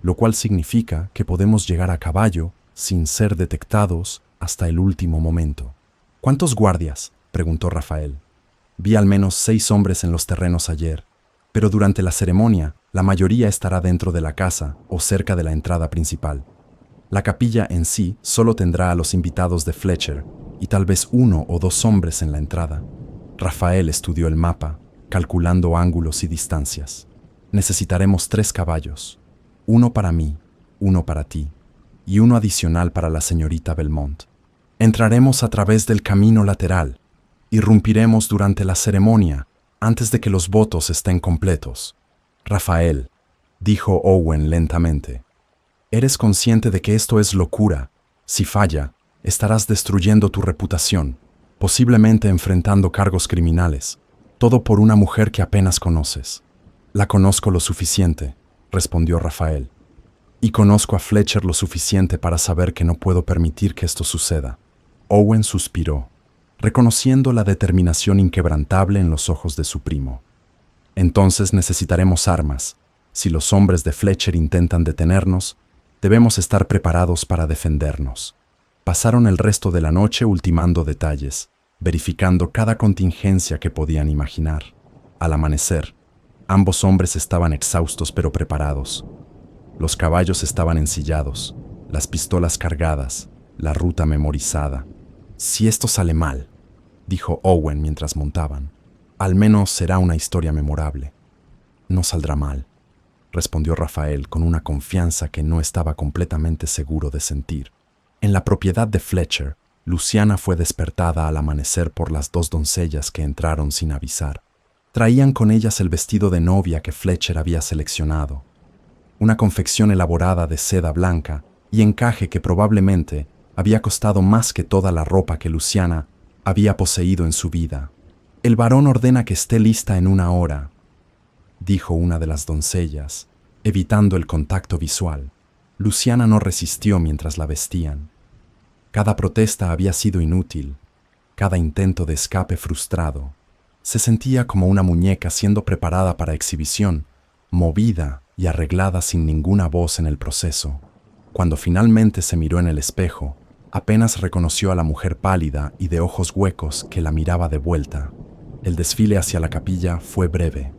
lo cual significa que podemos llegar a caballo sin ser detectados hasta el último momento. ¿Cuántos guardias?, preguntó Rafael. Vi al menos 6 hombres en los terrenos ayer, pero durante la ceremonia la mayoría estará dentro de la casa o cerca de la entrada principal. La capilla en sí solo tendrá a los invitados de Fletcher y tal vez 1 o 2 hombres en la entrada. Rafael estudió el mapa, calculando ángulos y distancias. Necesitaremos 3 caballos, 1 para mí, 1 para ti, y 1 adicional para la señorita Belmont. Entraremos a través del camino lateral. Irrumpiremos durante la ceremonia, antes de que los votos estén completos. Rafael, dijo Owen lentamente, eres consciente de que esto es locura. Si falla, estarás destruyendo tu reputación, posiblemente enfrentando cargos criminales, todo por una mujer que apenas conoces. La conozco lo suficiente, respondió Rafael, y conozco a Fletcher lo suficiente para saber que no puedo permitir que esto suceda. Owen suspiró, reconociendo la determinación inquebrantable en los ojos de su primo. Entonces necesitaremos armas. Si los hombres de Fletcher intentan detenernos, debemos estar preparados para defendernos. Pasaron el resto de la noche ultimando detalles, verificando cada contingencia que podían imaginar. Al amanecer, ambos hombres estaban exhaustos pero preparados. Los caballos estaban ensillados, las pistolas cargadas, la ruta memorizada. Si esto sale mal, dijo Owen mientras montaban, al menos será una historia memorable. No saldrá mal, respondió Rafael con una confianza que no estaba completamente seguro de sentir. En la propiedad de Fletcher, Luciana fue despertada al amanecer por las 2 doncellas que entraron sin avisar. Traían con ellas el vestido de novia que Fletcher había seleccionado, una confección elaborada de seda blanca y encaje que probablemente había costado más que toda la ropa que Luciana había poseído en su vida. El varón ordena que esté lista en 1 hora, dijo una de las doncellas, evitando el contacto visual. Luciana no resistió mientras la vestían. Cada protesta había sido inútil, cada intento de escape frustrado. Se sentía como una muñeca siendo preparada para exhibición, movida y arreglada sin ninguna voz en el proceso. Cuando finalmente se miró en el espejo, apenas reconoció a la mujer pálida y de ojos huecos que la miraba de vuelta. El desfile hacia la capilla fue breve.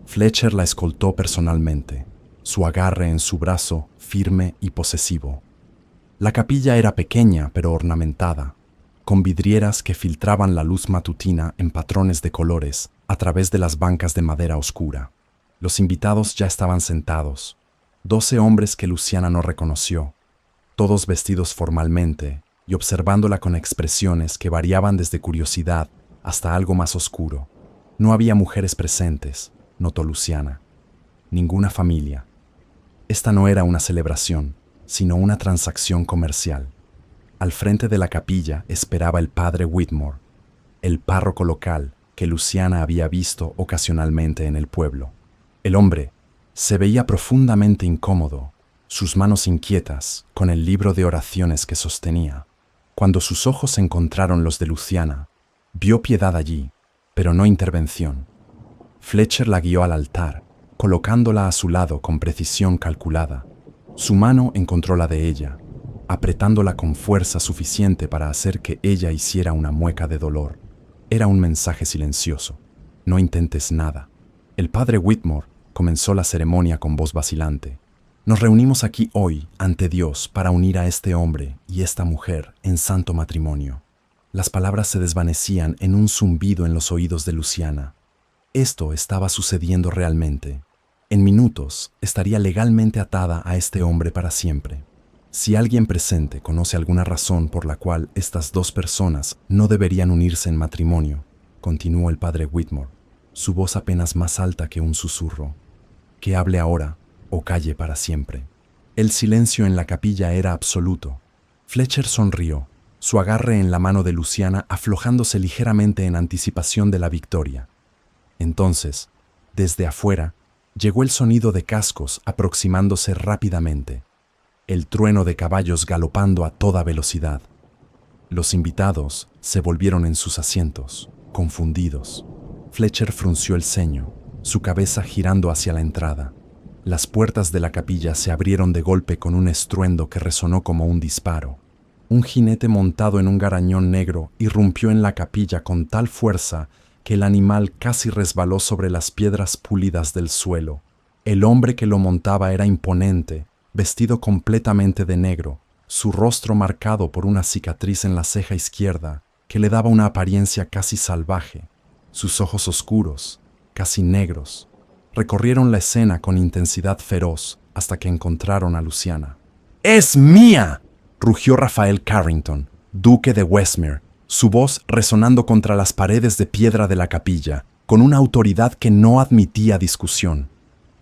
Fletcher la escoltó personalmente, su agarre en su brazo firme y posesivo. La capilla era pequeña pero ornamentada, con vidrieras que filtraban la luz matutina en patrones de colores a través de las bancas de madera oscura. Los invitados ya estaban sentados, 12 hombres que Luciana no reconoció, todos vestidos formalmente y observándola con expresiones que variaban desde curiosidad hasta algo más oscuro. No había mujeres presentes, notó Luciana. Ninguna familia. Esta no era una celebración, sino una transacción comercial. Al frente de la capilla esperaba el padre Whitmore, el párroco local que Luciana había visto ocasionalmente en el pueblo. El hombre se veía profundamente incómodo, sus manos inquietas con el libro de oraciones que sostenía. Cuando sus ojos encontraron los de Luciana, vio piedad allí, pero no intervención. Fletcher la guió al altar, colocándola a su lado con precisión calculada. Su mano encontró la de ella, apretándola con fuerza suficiente para hacer que ella hiciera una mueca de dolor. Era un mensaje silencioso. No intentes nada. El padre Whitmore comenzó la ceremonia con voz vacilante. Nos reunimos aquí hoy ante Dios para unir a este hombre y esta mujer en santo matrimonio. Las palabras se desvanecían en un zumbido en los oídos de Luciana. Esto estaba sucediendo realmente. En minutos estaría legalmente atada a este hombre para siempre. Si alguien presente conoce alguna razón por la cual estas dos personas no deberían unirse en matrimonio, continuó el padre Whitmore, su voz apenas más alta que un susurro, que hable ahora o calle para siempre. El silencio en la capilla era absoluto. Fletcher sonrió, su agarre en la mano de Luciana aflojándose ligeramente en anticipación de la victoria. Entonces, desde afuera, llegó el sonido de cascos aproximándose rápidamente, el trueno de caballos galopando a toda velocidad. Los invitados se volvieron en sus asientos, confundidos. Fletcher frunció el ceño, su cabeza girando hacia la entrada. Las puertas de la capilla se abrieron de golpe con un estruendo que resonó como un disparo. Un jinete montado en un garañón negro irrumpió en la capilla con tal fuerza que el animal casi resbaló sobre las piedras pulidas del suelo. El hombre que lo montaba era imponente, vestido completamente de negro, su rostro marcado por una cicatriz en la ceja izquierda que le daba una apariencia casi salvaje. Sus ojos oscuros, casi negros, recorrieron la escena con intensidad feroz hasta que encontraron a Luciana. ¡Es mía!, rugió Rafael Carrington, duque de Westmere, su voz resonando contra las paredes de piedra de la capilla, con una autoridad que no admitía discusión.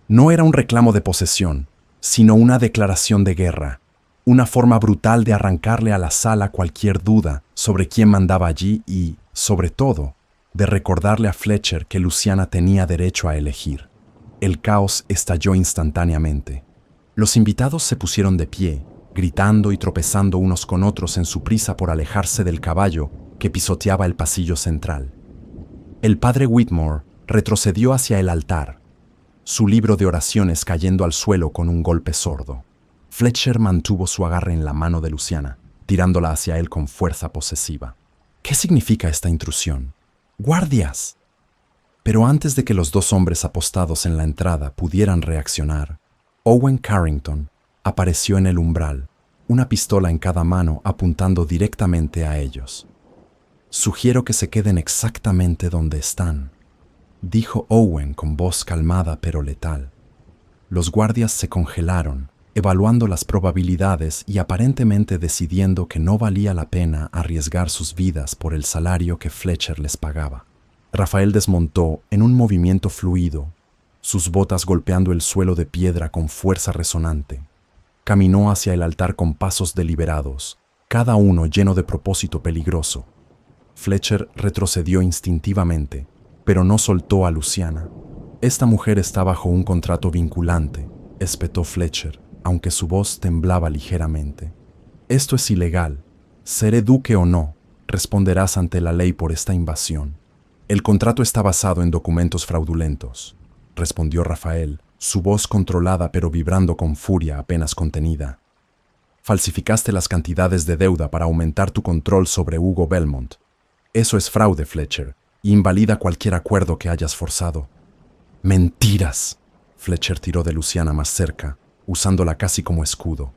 No era un reclamo de posesión, sino una declaración de guerra, una forma brutal de arrancarle a la sala cualquier duda sobre quién mandaba allí y, sobre todo, de recordarle a Fletcher que Luciana tenía derecho a elegir. El caos estalló instantáneamente. Los invitados se pusieron de pie, gritando y tropezando unos con otros en su prisa por alejarse del caballo que pisoteaba el pasillo central. El padre Whitmore retrocedió hacia el altar, su libro de oraciones cayendo al suelo con un golpe sordo. Fletcher mantuvo su agarre en la mano de Luciana, tirándola hacia él con fuerza posesiva. ¿Qué significa esta intrusión? ¡Guardias! Pero antes de que los dos hombres apostados en la entrada pudieran reaccionar, Owen Carrington apareció en el umbral, una pistola en cada mano apuntando directamente a ellos. «Sugiero que se queden exactamente donde están», dijo Owen con voz calmada pero letal. Los guardias se congelaron, evaluando las probabilidades y aparentemente decidiendo que no valía la pena arriesgar sus vidas por el salario que Fletcher les pagaba. Rafael desmontó en un movimiento fluido, sus botas golpeando el suelo de piedra con fuerza resonante. Caminó hacia el altar con pasos deliberados, cada uno lleno de propósito peligroso. Fletcher retrocedió instintivamente, pero no soltó a Luciana. «Esta mujer está bajo un contrato vinculante», espetó Fletcher, aunque su voz temblaba ligeramente. «Esto es ilegal. Seré duque o no, responderás ante la ley por esta invasión». «El contrato está basado en documentos fraudulentos», respondió Rafael, su voz controlada pero vibrando con furia apenas contenida. «Falsificaste las cantidades de deuda para aumentar tu control sobre Hugo Belmont. Eso es fraude, Fletcher, y invalida cualquier acuerdo que hayas forzado». «¡Mentiras!», Fletcher tiró de Luciana más cerca, usándola casi como escudo.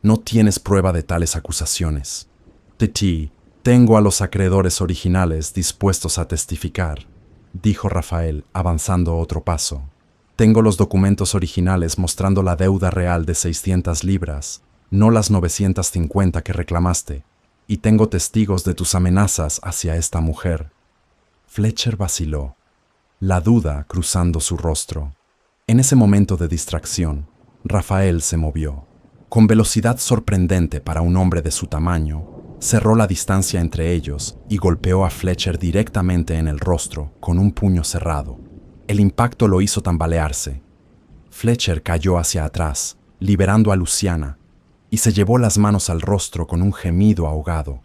«No tienes prueba de tales acusaciones. Titi, tengo a los acreedores originales dispuestos a testificar», dijo Rafael, avanzando otro paso. «Tengo los documentos originales mostrando la deuda real de 600 libras, no las 950 que reclamaste, y tengo testigos de tus amenazas hacia esta mujer». Fletcher vaciló, la duda cruzando su rostro. En ese momento de distracción, Rafael se movió. Con velocidad sorprendente para un hombre de su tamaño, cerró la distancia entre ellos y golpeó a Fletcher directamente en el rostro con un puño cerrado. El impacto lo hizo tambalearse. Fletcher cayó hacia atrás, liberando a Luciana, y se llevó las manos al rostro con un gemido ahogado.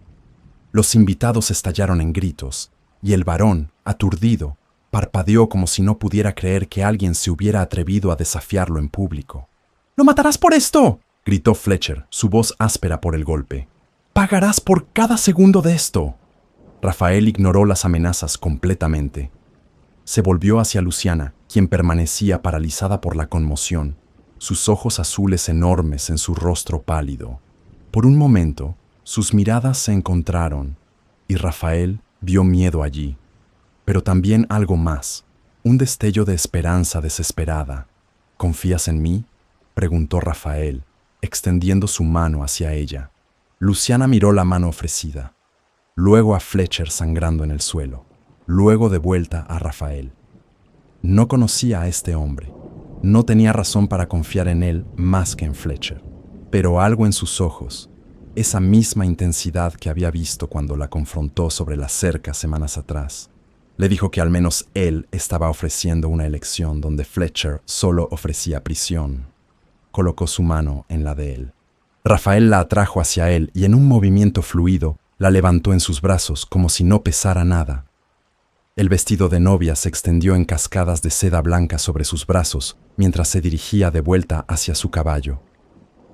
Los invitados estallaron en gritos, y el varón, aturdido, parpadeó como si no pudiera creer que alguien se hubiera atrevido a desafiarlo en público. «¡Lo matarás por esto!», gritó Fletcher, su voz áspera por el golpe. «¡Pagarás por cada segundo de esto!». Rafael ignoró las amenazas completamente. Se volvió hacia Luciana, quien permanecía paralizada por la conmoción, sus ojos azules enormes en su rostro pálido. Por un momento, sus miradas se encontraron, y Rafael vio miedo allí, pero también algo más, un destello de esperanza desesperada. ¿Confías en mí?, preguntó Rafael, extendiendo su mano hacia ella. Luciana miró la mano ofrecida, luego a Fletcher sangrando en el suelo, luego de vuelta a Rafael. No conocía a este hombre. No tenía razón para confiar en él más que en Fletcher. Pero algo en sus ojos, esa misma intensidad que había visto cuando la confrontó sobre la cerca semanas atrás, le dijo que al menos él estaba ofreciendo una elección donde Fletcher solo ofrecía prisión. Colocó su mano en la de él. Rafael la atrajo hacia él y en un movimiento fluido la levantó en sus brazos como si no pesara nada. El vestido de novia se extendió en cascadas de seda blanca sobre sus brazos mientras se dirigía de vuelta hacia su caballo.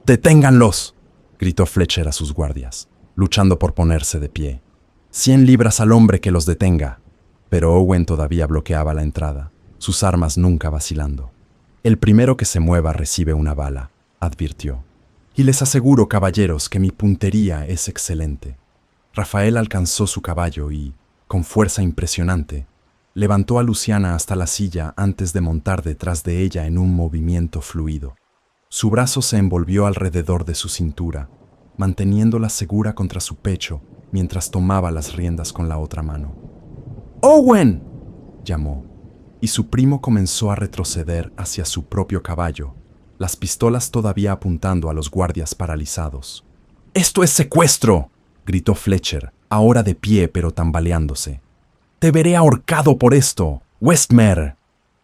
¡Deténganlos!, gritó Fletcher a sus guardias, luchando por ponerse de pie. 100 libras al hombre que los detenga. Pero Owen todavía bloqueaba la entrada, sus armas nunca vacilando. El primero que se mueva recibe una bala, advirtió. Y les aseguro, caballeros, que mi puntería es excelente. Rafael alcanzó su caballo y, con fuerza impresionante, levantó a Luciana hasta la silla antes de montar detrás de ella en un movimiento fluido. Su brazo se envolvió alrededor de su cintura, manteniéndola segura contra su pecho mientras tomaba las riendas con la otra mano. ¡Owen!, llamó, y su primo comenzó a retroceder hacia su propio caballo, las pistolas todavía apuntando a los guardias paralizados. ¡Esto es secuestro!, gritó Fletcher, ahora de pie pero tambaleándose. ¡Te veré ahorcado por esto, Westmere!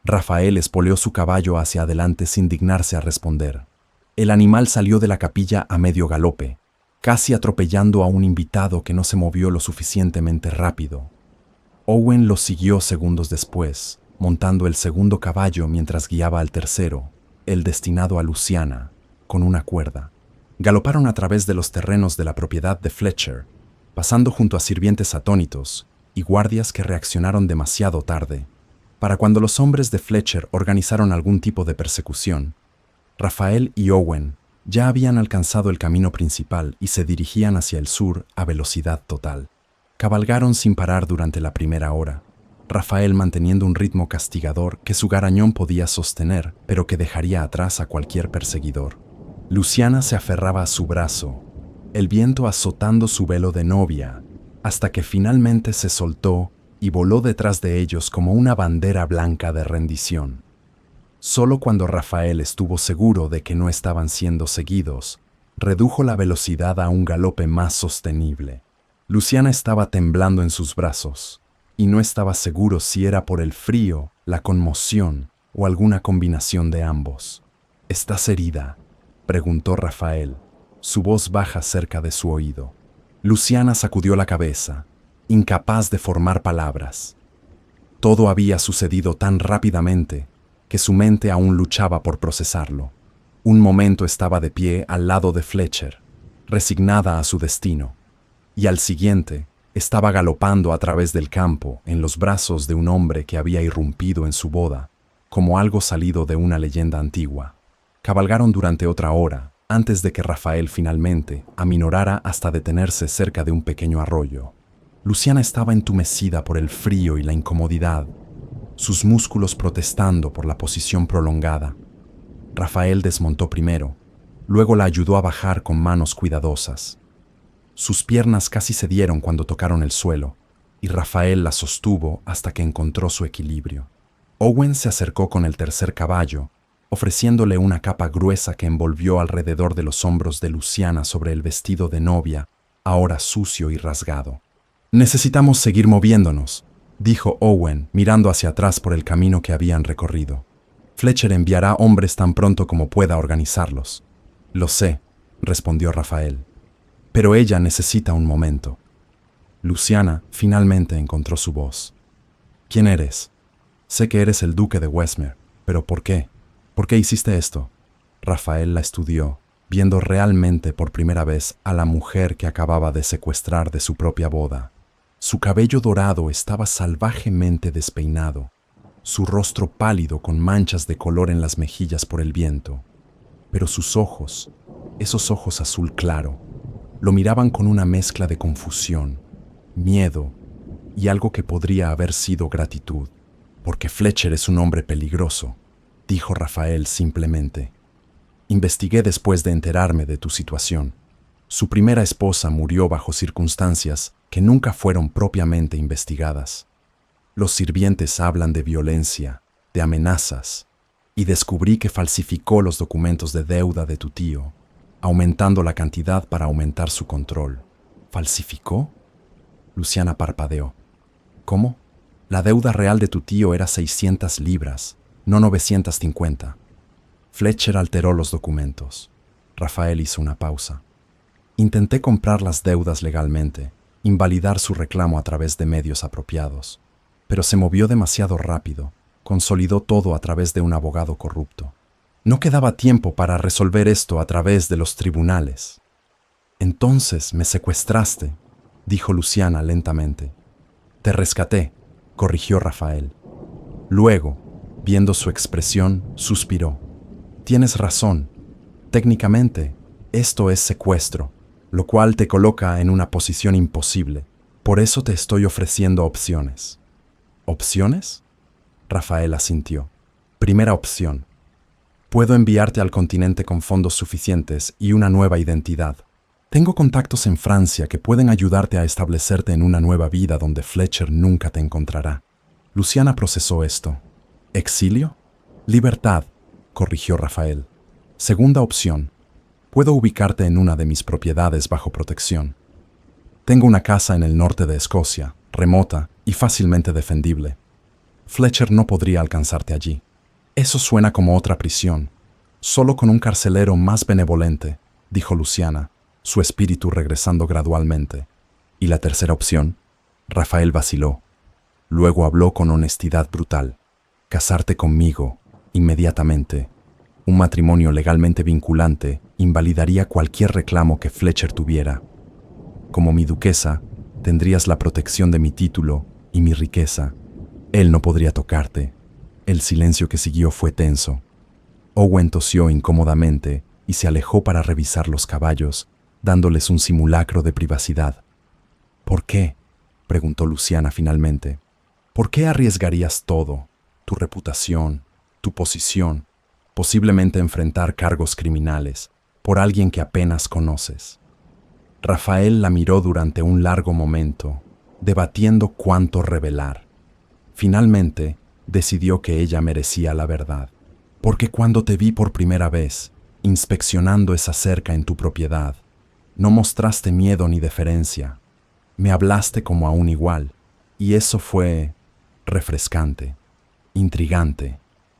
Rafael espoleó su caballo hacia adelante sin dignarse a responder. El animal salió de la capilla a medio galope, casi atropellando a un invitado que no se movió lo suficientemente rápido. Owen lo siguió segundos después, montando el segundo caballo mientras guiaba al tercero, el destinado a Luciana, con una cuerda. Galoparon a través de los terrenos de la propiedad de Fletcher, pasando junto a sirvientes atónitos y guardias que reaccionaron demasiado tarde. Para cuando los hombres de Fletcher organizaron algún tipo de persecución, Rafael y Owen ya habían alcanzado el camino principal y se dirigían hacia el sur a velocidad total. Cabalgaron sin parar durante la primera hora, Rafael manteniendo un ritmo castigador que su garañón podía sostener, pero que dejaría atrás a cualquier perseguidor. Luciana se aferraba a su brazo, el viento azotando su velo de novia, hasta que finalmente se soltó y voló detrás de ellos como una bandera blanca de rendición. Solo cuando Rafael estuvo seguro de que no estaban siendo seguidos, redujo la velocidad a un galope más sostenible. Luciana estaba temblando en sus brazos, y no estaba seguro si era por el frío, la conmoción o alguna combinación de ambos. ¿Estás herida?, preguntó Rafael, su voz baja cerca de su oído. Luciana sacudió la cabeza, incapaz de formar palabras. Todo había sucedido tan rápidamente que su mente aún luchaba por procesarlo. Un momento estaba de pie al lado de Fletcher, resignada a su destino, y al siguiente estaba galopando a través del campo en los brazos de un hombre que había irrumpido en su boda, como algo salido de una leyenda antigua. Cabalgaron durante otra hora, antes de que Rafael finalmente aminorara hasta detenerse cerca de un pequeño arroyo. Luciana estaba entumecida por el frío y la incomodidad, sus músculos protestando por la posición prolongada. Rafael desmontó primero, luego la ayudó a bajar con manos cuidadosas. Sus piernas casi cedieron cuando tocaron el suelo, y Rafael la sostuvo hasta que encontró su equilibrio. Owen se acercó con el tercer caballo, ofreciéndole una capa gruesa que envolvió alrededor de los hombros de Luciana sobre el vestido de novia, ahora sucio y rasgado. «Necesitamos seguir moviéndonos», dijo Owen, mirando hacia atrás por el camino que habían recorrido. «Fletcher enviará hombres tan pronto como pueda organizarlos». «Lo sé», respondió Rafael. «Pero ella necesita un momento». Luciana finalmente encontró su voz. «¿Quién eres? Sé que eres el duque de Westmere, pero ¿por qué? ¿Por qué hiciste esto?» Rafael la estudió, viendo realmente por primera vez a la mujer que acababa de secuestrar de su propia boda. Su cabello dorado estaba salvajemente despeinado, su rostro pálido con manchas de color en las mejillas por el viento. Pero sus ojos, esos ojos azul claro, lo miraban con una mezcla de confusión, miedo y algo que podría haber sido gratitud, porque Fletcher es un hombre peligroso, dijo Rafael simplemente. Investigué después de enterarme de tu situación. Su primera esposa murió bajo circunstancias que nunca fueron propiamente investigadas. Los sirvientes hablan de violencia, de amenazas, y descubrí que falsificó los documentos de deuda de tu tío, aumentando la cantidad para aumentar su control. ¿Falsificó? Luciana parpadeó. ¿Cómo? La deuda real de tu tío era 600 libras, no 950. Fletcher alteró los documentos. Rafael hizo una pausa. Intenté comprar las deudas legalmente, invalidar su reclamo a través de medios apropiados, pero se movió demasiado rápido, consolidó todo a través de un abogado corrupto. No quedaba tiempo para resolver esto a través de los tribunales. Entonces me secuestraste, dijo Luciana lentamente. Te rescaté, corrigió Rafael. Luego, viendo su expresión, suspiró. Tienes razón. Técnicamente, esto es secuestro, lo cual te coloca en una posición imposible. Por eso te estoy ofreciendo opciones. ¿Opciones? Rafael asintió. Primera opción. Puedo enviarte al continente con fondos suficientes y una nueva identidad. Tengo contactos en Francia que pueden ayudarte a establecerte en una nueva vida donde Fletcher nunca te encontrará. Luciana procesó esto. ¿Exilio? Libertad, corrigió Rafael. Segunda opción. Puedo ubicarte en una de mis propiedades bajo protección. Tengo una casa en el norte de Escocia, remota y fácilmente defendible. Fletcher no podría alcanzarte allí. Eso suena como otra prisión, solo con un carcelero más benevolente, dijo Luciana, su espíritu regresando gradualmente. ¿Y la tercera opción? Rafael vaciló. Luego habló con honestidad brutal. Casarte conmigo, inmediatamente. Un matrimonio legalmente vinculante invalidaría cualquier reclamo que Fletcher tuviera. Como mi duquesa, tendrías la protección de mi título y mi riqueza. Él no podría tocarte. El silencio que siguió fue tenso. Owen tosió incómodamente y se alejó para revisar los caballos, dándoles un simulacro de privacidad. ¿Por qué?, preguntó Luciana finalmente. ¿Por qué arriesgarías todo? Tu reputación, tu posición, posiblemente enfrentar cargos criminales, por alguien que apenas conoces. Rafael la miró durante un largo momento, debatiendo cuánto revelar. Finalmente, decidió que ella merecía la verdad. Porque cuando te vi por primera vez, inspeccionando esa cerca en tu propiedad, no mostraste miedo ni deferencia. Me hablaste como a un igual, y eso fue refrescante, intrigante.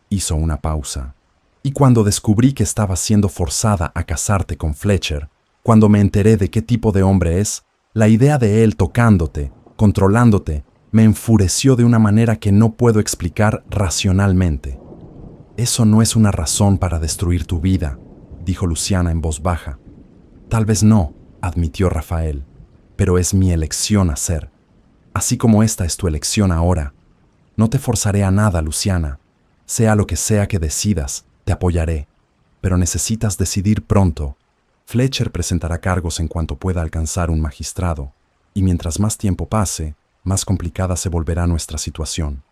Hizo una pausa. Y cuando descubrí que estabas siendo forzada a casarte con Fletcher, cuando me enteré de qué tipo de hombre es, la idea de él tocándote, controlándote, me enfureció de una manera que no puedo explicar racionalmente. Eso no es una razón para destruir tu vida, dijo Luciana en voz baja. Tal vez no, admitió Rafael, pero es mi elección hacer. Así como esta es tu elección ahora. No te forzaré a nada, Luciana. Sea lo que sea que decidas, te apoyaré. Pero necesitas decidir pronto. Fletcher presentará cargos en cuanto pueda alcanzar un magistrado, y mientras más tiempo pase, más complicada se volverá nuestra situación.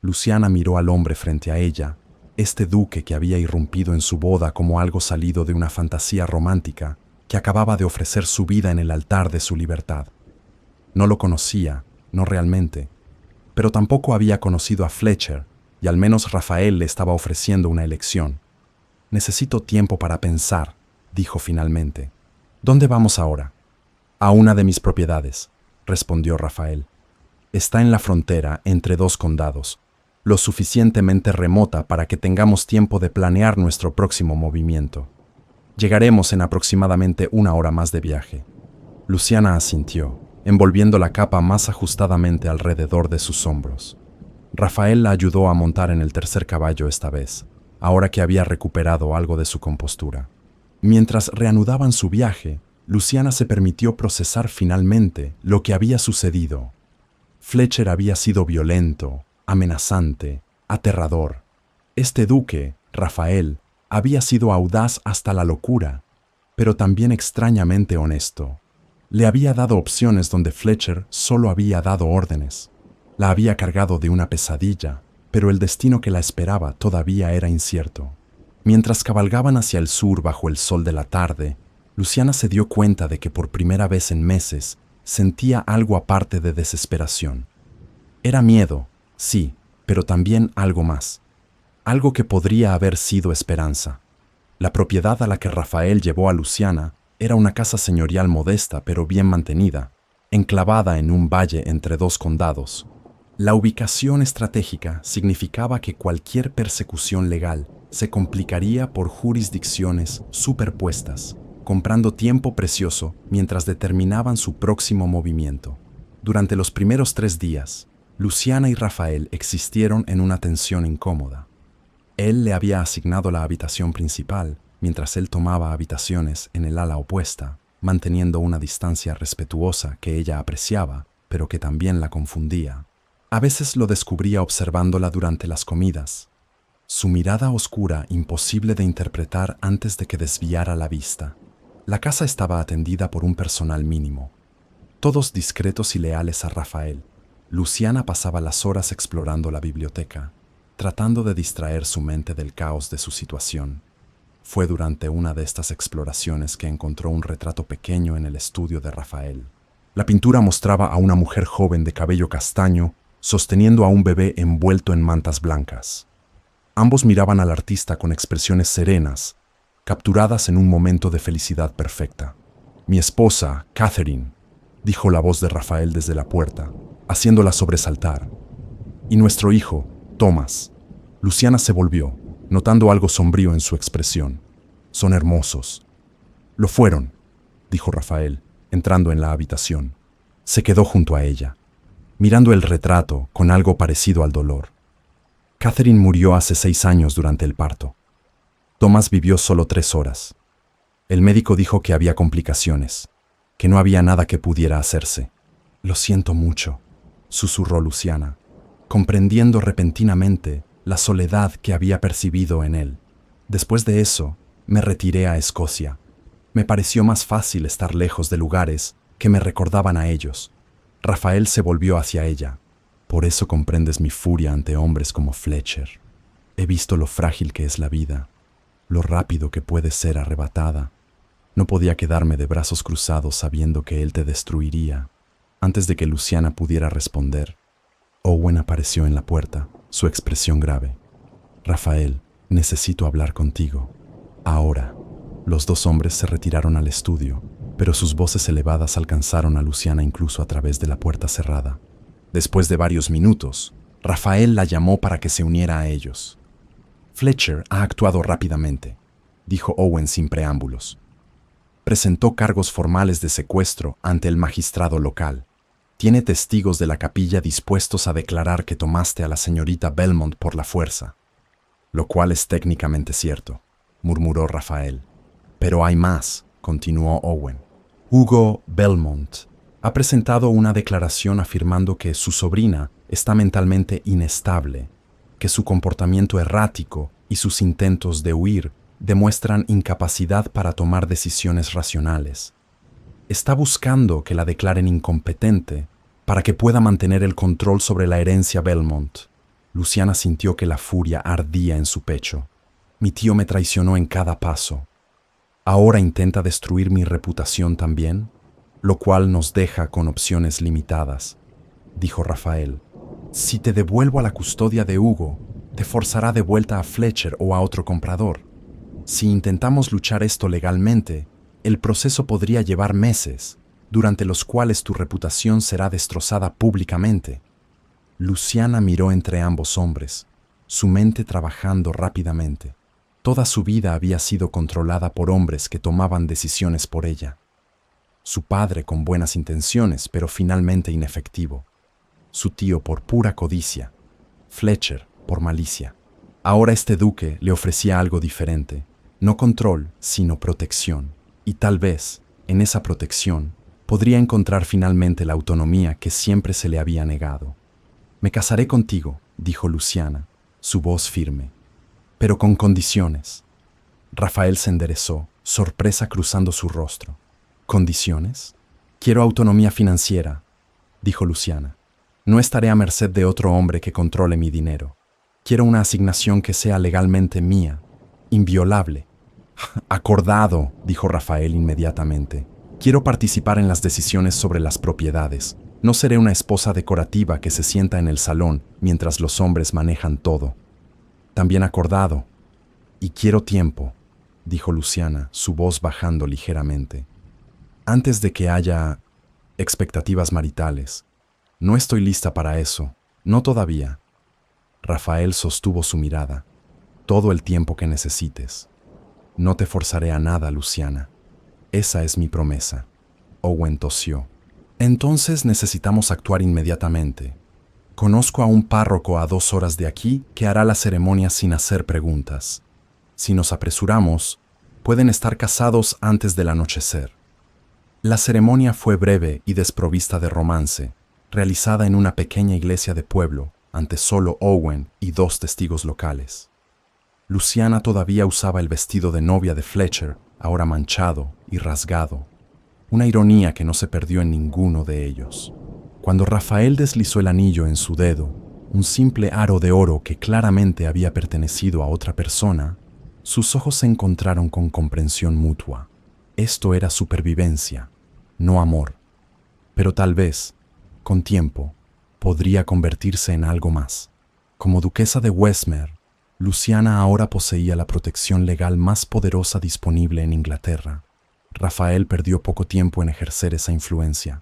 Luciana miró al hombre frente a ella, este duque que había irrumpido en su boda como algo salido de una fantasía romántica, que acababa de ofrecer su vida en el altar de su libertad. No lo conocía, no realmente, pero tampoco había conocido a Fletcher, y al menos Rafael le estaba ofreciendo una elección. Necesito tiempo para pensar, dijo finalmente. ¿Dónde vamos ahora? A una de mis propiedades, respondió Rafael. Está en la frontera entre dos condados, lo suficientemente remota para que tengamos tiempo de planear nuestro próximo movimiento. Llegaremos en aproximadamente 1 hora más de viaje. Luciana asintió, envolviendo la capa más ajustadamente alrededor de sus hombros. Rafael la ayudó a montar en el tercer caballo esta vez, ahora que había recuperado algo de su compostura. Mientras reanudaban su viaje, Luciana se permitió procesar finalmente lo que había sucedido. Fletcher había sido violento, amenazante, aterrador. Este duque, Rafael, había sido audaz hasta la locura, pero también extrañamente honesto. Le había dado opciones donde Fletcher solo había dado órdenes. La había cargado de una pesadilla, pero el destino que la esperaba todavía era incierto. Mientras cabalgaban hacia el sur bajo el sol de la tarde, Luciana se dio cuenta de que por primera vez en meses sentía algo aparte de desesperación. Era miedo, sí, pero también algo más. Algo que podría haber sido esperanza. La propiedad a la que Rafael llevó a Luciana era una casa señorial modesta pero bien mantenida, enclavada en un valle entre dos condados. La ubicación estratégica significaba que cualquier persecución legal se complicaría por jurisdicciones superpuestas, comprando tiempo precioso mientras determinaban su próximo movimiento. Durante los primeros 3 días, Luciana y Rafael existieron en una tensión incómoda. Él le había asignado la habitación principal, mientras él tomaba habitaciones en el ala opuesta, manteniendo una distancia respetuosa que ella apreciaba, pero que también la confundía. A veces lo descubría observándola durante las comidas. Su mirada oscura imposible de interpretar antes de que desviara la vista. La casa estaba atendida por un personal mínimo. Todos discretos y leales a Rafael. Luciana pasaba las horas explorando la biblioteca, tratando de distraer su mente del caos de su situación. Fue durante una de estas exploraciones que encontró un retrato pequeño en el estudio de Rafael. La pintura mostraba a una mujer joven de cabello castaño sosteniendo a un bebé envuelto en mantas blancas. Ambos miraban al artista con expresiones serenas, capturadas en un momento de felicidad perfecta. «Mi esposa, Catherine», dijo la voz de Rafael desde la puerta, haciéndola sobresaltar. «Y nuestro hijo, Thomas». Luciana se volvió, notando algo sombrío en su expresión. «Son hermosos». «Lo fueron», dijo Rafael, entrando en la habitación. Se quedó junto a ella, mirando el retrato con algo parecido al dolor. Catherine murió hace 6 años durante el parto. Thomas vivió solo 3 horas. El médico dijo que había complicaciones, que no había nada que pudiera hacerse. «Lo siento mucho», susurró Luciana, comprendiendo repentinamente la soledad que había percibido en él. «Después de eso, me retiré a Escocia. Me pareció más fácil estar lejos de lugares que me recordaban a ellos». Rafael se volvió hacia ella. «Por eso comprendes mi furia ante hombres como Fletcher. He visto lo frágil que es la vida, lo rápido que puede ser arrebatada. No podía quedarme de brazos cruzados sabiendo que él te destruiría». Antes de que Luciana pudiera responder, Owen apareció en la puerta, su expresión grave. «Rafael, necesito hablar contigo. Ahora». Los 2 hombres se retiraron al estudio, pero sus voces elevadas alcanzaron a Luciana incluso a través de la puerta cerrada. Después de varios minutos, Rafael la llamó para que se uniera a ellos. «Fletcher ha actuado rápidamente», dijo Owen sin preámbulos. «Presentó cargos formales de secuestro ante el magistrado local. Tiene testigos de la capilla dispuestos a declarar que tomaste a la señorita Belmont por la fuerza». «Lo cual es técnicamente cierto», murmuró Rafael. «Pero hay más», continuó Owen. «Hugo Belmont ha presentado una declaración afirmando que su sobrina está mentalmente inestable, que su comportamiento errático y sus intentos de huir demuestran incapacidad para tomar decisiones racionales. Está buscando que la declaren incompetente para que pueda mantener el control sobre la herencia Belmont». Luciana sintió que la furia ardía en su pecho. «Mi tío me traicionó en cada paso. ¿Ahora intenta destruir mi reputación también? Lo cual nos deja con opciones limitadas», dijo Rafael. «Si te devuelvo a la custodia de Hugo, te forzará de vuelta a Fletcher o a otro comprador. Si intentamos luchar esto legalmente, el proceso podría llevar meses, durante los cuales tu reputación será destrozada públicamente». Luciana miró entre ambos hombres, su mente trabajando rápidamente. Toda su vida había sido controlada por hombres que tomaban decisiones por ella. Su padre con buenas intenciones, pero finalmente inefectivo. Su tío por pura codicia. Fletcher por malicia. Ahora este duque le ofrecía algo diferente. No control, sino protección. Y tal vez, en esa protección, podría encontrar finalmente la autonomía que siempre se le había negado. «Me casaré contigo», dijo Luciana, su voz firme. «Pero con condiciones». Rafael se enderezó, sorpresa cruzando su rostro. «¿Condiciones? Quiero autonomía financiera», dijo Luciana. «No estaré a merced de otro hombre que controle mi dinero». Quiero una asignación que sea legalmente mía, inviolable. Acordado, dijo Rafael inmediatamente. Quiero participar en las decisiones sobre las propiedades. No seré una esposa decorativa que se sienta en el salón mientras los hombres manejan todo. También acordado. Y quiero tiempo, dijo Luciana, su voz bajando ligeramente. Antes de que haya expectativas maritales. No estoy lista para eso. No todavía. Rafael sostuvo su mirada. Todo el tiempo que necesites. No te forzaré a nada, Luciana. Esa es mi promesa. Owen tosió. Entonces necesitamos actuar inmediatamente. Conozco a un párroco a 2 horas de aquí que hará la ceremonia sin hacer preguntas. Si nos apresuramos, pueden estar casados antes del anochecer. La ceremonia fue breve y desprovista de romance, realizada en una pequeña iglesia de pueblo, ante solo Owen y 2 testigos locales. Luciana todavía usaba el vestido de novia de Fletcher, ahora manchado y rasgado, una ironía que no se perdió en ninguno de ellos. Cuando Rafael deslizó el anillo en su dedo, un simple aro de oro que claramente había pertenecido a otra persona, sus ojos se encontraron con comprensión mutua. Esto era supervivencia, no amor. Pero tal vez, con tiempo, podría convertirse en algo más. Como duquesa de Westmere, Luciana ahora poseía la protección legal más poderosa disponible en Inglaterra. Rafael perdió poco tiempo en ejercer esa influencia.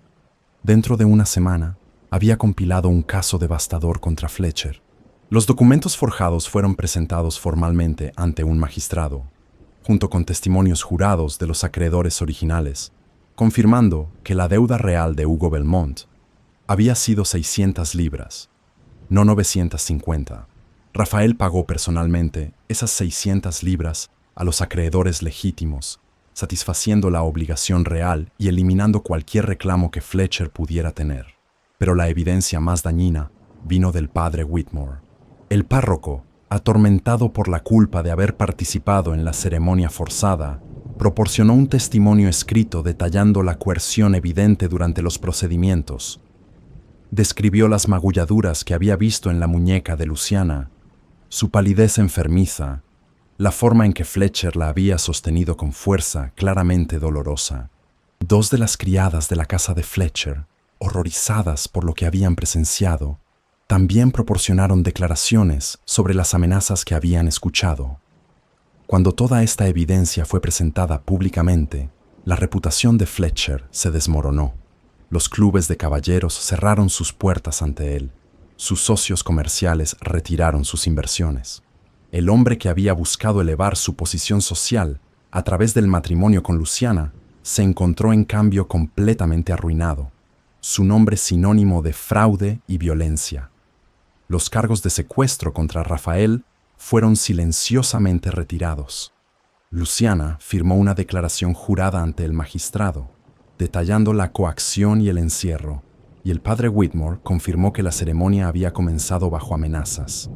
Dentro de una semana, había compilado un caso devastador contra Fletcher. Los documentos forjados fueron presentados formalmente ante un magistrado, junto con testimonios jurados de los acreedores originales, confirmando que la deuda real de Hugo Belmont había sido 600 libras, no 950. Rafael pagó personalmente esas 600 libras a los acreedores legítimos, satisfaciendo la obligación real y eliminando cualquier reclamo que Fletcher pudiera tener. Pero la evidencia más dañina vino del padre Whitmore. El párroco, atormentado por la culpa de haber participado en la ceremonia forzada, proporcionó un testimonio escrito detallando la coerción evidente durante los procedimientos. Describió las magulladuras que había visto en la muñeca de Luciana, su palidez enfermiza, la forma en que Fletcher la había sostenido con fuerza claramente dolorosa. 2 de las criadas de la casa de Fletcher, horrorizadas por lo que habían presenciado, también proporcionaron declaraciones sobre las amenazas que habían escuchado. Cuando toda esta evidencia fue presentada públicamente, la reputación de Fletcher se desmoronó. Los clubes de caballeros cerraron sus puertas ante él. Sus socios comerciales retiraron sus inversiones. El hombre que había buscado elevar su posición social a través del matrimonio con Luciana se encontró en cambio completamente arruinado. Su nombre sinónimo de fraude y violencia. Los cargos de secuestro contra Rafael fueron silenciosamente retirados. Luciana firmó una declaración jurada ante el magistrado, detallando la coacción y el encierro, y el padre Whitmore confirmó que la ceremonia había comenzado bajo amenazas.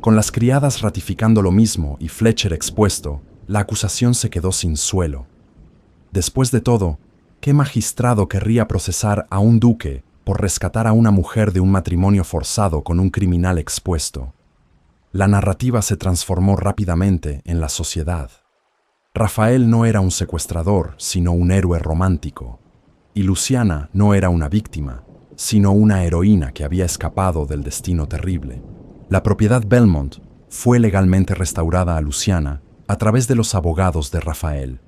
Con las criadas ratificando lo mismo y Fletcher expuesto, la acusación se quedó sin suelo. Después de todo, ¿qué magistrado querría procesar a un duque por rescatar a una mujer de un matrimonio forzado con un criminal expuesto? La narrativa se transformó rápidamente en la sociedad. Rafael no era un secuestrador, sino un héroe romántico. Y Luciana no era una víctima, sino una heroína que había escapado del destino terrible. La propiedad Belmont fue legalmente restaurada a Luciana a través de los abogados de Rafael,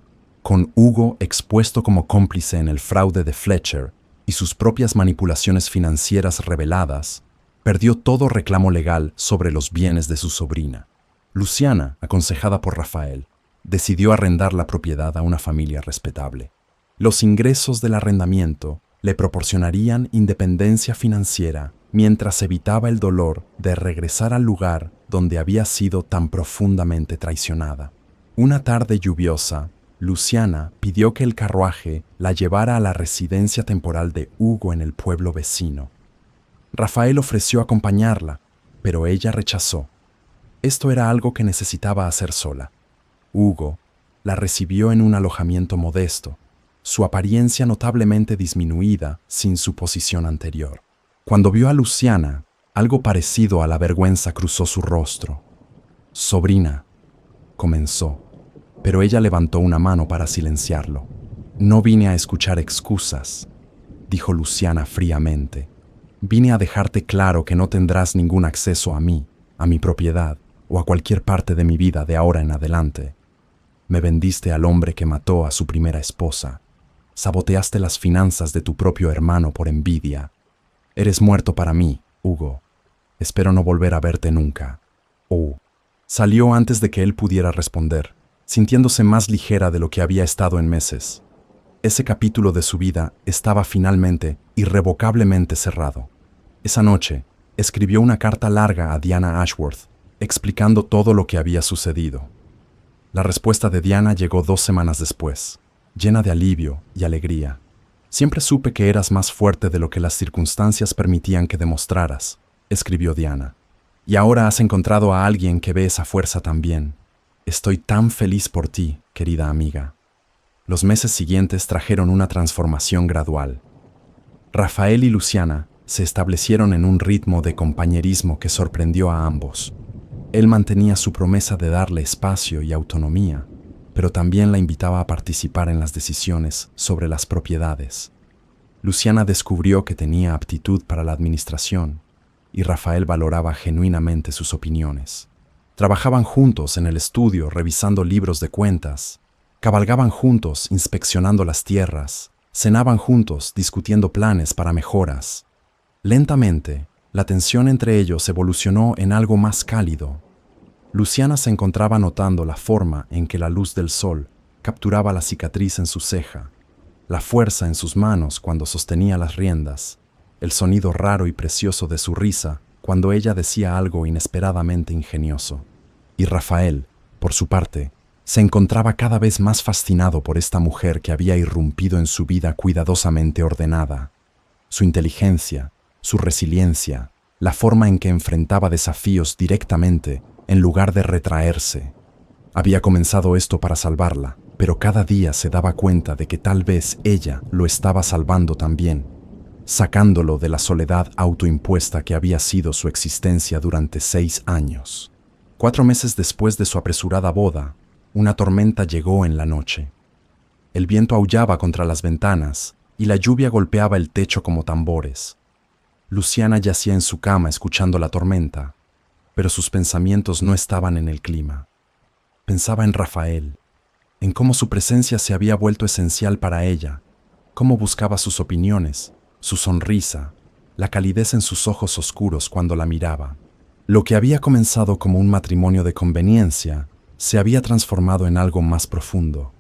con Hugo expuesto como cómplice en el fraude de Fletcher y sus propias manipulaciones financieras reveladas. Perdió todo reclamo legal sobre los bienes de su sobrina. Luciana, aconsejada por Rafael, decidió arrendar la propiedad a una familia respetable. Los ingresos del arrendamiento le proporcionarían independencia financiera mientras evitaba el dolor de regresar al lugar donde había sido tan profundamente traicionada. Una tarde lluviosa, Luciana pidió que el carruaje la llevara a la residencia temporal de Hugo en el pueblo vecino. Rafael ofreció acompañarla, pero ella rechazó. Esto era algo que necesitaba hacer sola. Hugo la recibió en un alojamiento modesto, su apariencia notablemente disminuida sin su posición anterior. Cuando vio a Luciana, Algo parecido a la vergüenza cruzó su rostro. Sobrina, comenzó, pero ella levantó una mano para silenciarlo. No vine a escuchar excusas, dijo Luciana fríamente. Vine a dejarte claro que no tendrás ningún acceso a mí, a mi propiedad o a cualquier parte de mi vida de ahora en adelante. Me vendiste al hombre que mató a su primera esposa. Saboteaste las finanzas de tu propio hermano por envidia. Eres muerto para mí, Hugo. Espero no volver a verte nunca. Oh. Salió antes de que él pudiera responder, sintiéndose más ligera de lo que había estado en meses. Ese capítulo de su vida estaba finalmente, irrevocablemente cerrado. Esa noche, escribió una carta larga a Diana Ashworth, explicando todo lo que había sucedido. La respuesta de Diana llegó 2 semanas después, llena de alivio y alegría. Siempre supe que eras más fuerte de lo que las circunstancias permitían que demostraras, escribió Diana. Y ahora has encontrado a alguien que ve esa fuerza también. Estoy tan feliz por ti, querida amiga. Los meses siguientes trajeron una transformación gradual. Rafael y Luciana se establecieron en un ritmo de compañerismo que sorprendió a ambos. Él mantenía su promesa de darle espacio y autonomía, pero también la invitaba a participar en las decisiones sobre las propiedades. Luciana descubrió que tenía aptitud para la administración y Rafael valoraba genuinamente sus opiniones. Trabajaban juntos en el estudio revisando libros de cuentas, cabalgaban juntos inspeccionando las tierras, cenaban juntos discutiendo planes para mejoras. Lentamente, la tensión entre ellos evolucionó en algo más cálido. Luciana se encontraba notando la forma en que la luz del sol capturaba la cicatriz en su ceja, la fuerza en sus manos cuando sostenía las riendas, el sonido raro y precioso de su risa cuando ella decía algo inesperadamente ingenioso. Y Rafael, por su parte, se encontraba cada vez más fascinado por esta mujer que había irrumpido en su vida cuidadosamente ordenada. Su inteligencia, su resiliencia, la forma en que enfrentaba desafíos directamente en lugar de retraerse. Había comenzado esto para salvarla, pero cada día se daba cuenta de que tal vez ella lo estaba salvando también, sacándolo de la soledad autoimpuesta que había sido su existencia durante 6 años. 4 meses después de su apresurada boda, una tormenta llegó en la noche. El viento aullaba contra las ventanas y la lluvia golpeaba el techo como tambores. Luciana yacía en su cama escuchando la tormenta, pero sus pensamientos no estaban en el clima. Pensaba en Rafael, en cómo su presencia se había vuelto esencial para ella, cómo buscaba sus opiniones, su sonrisa, la calidez en sus ojos oscuros cuando la miraba. Lo que había comenzado como un matrimonio de conveniencia se había transformado en algo más profundo,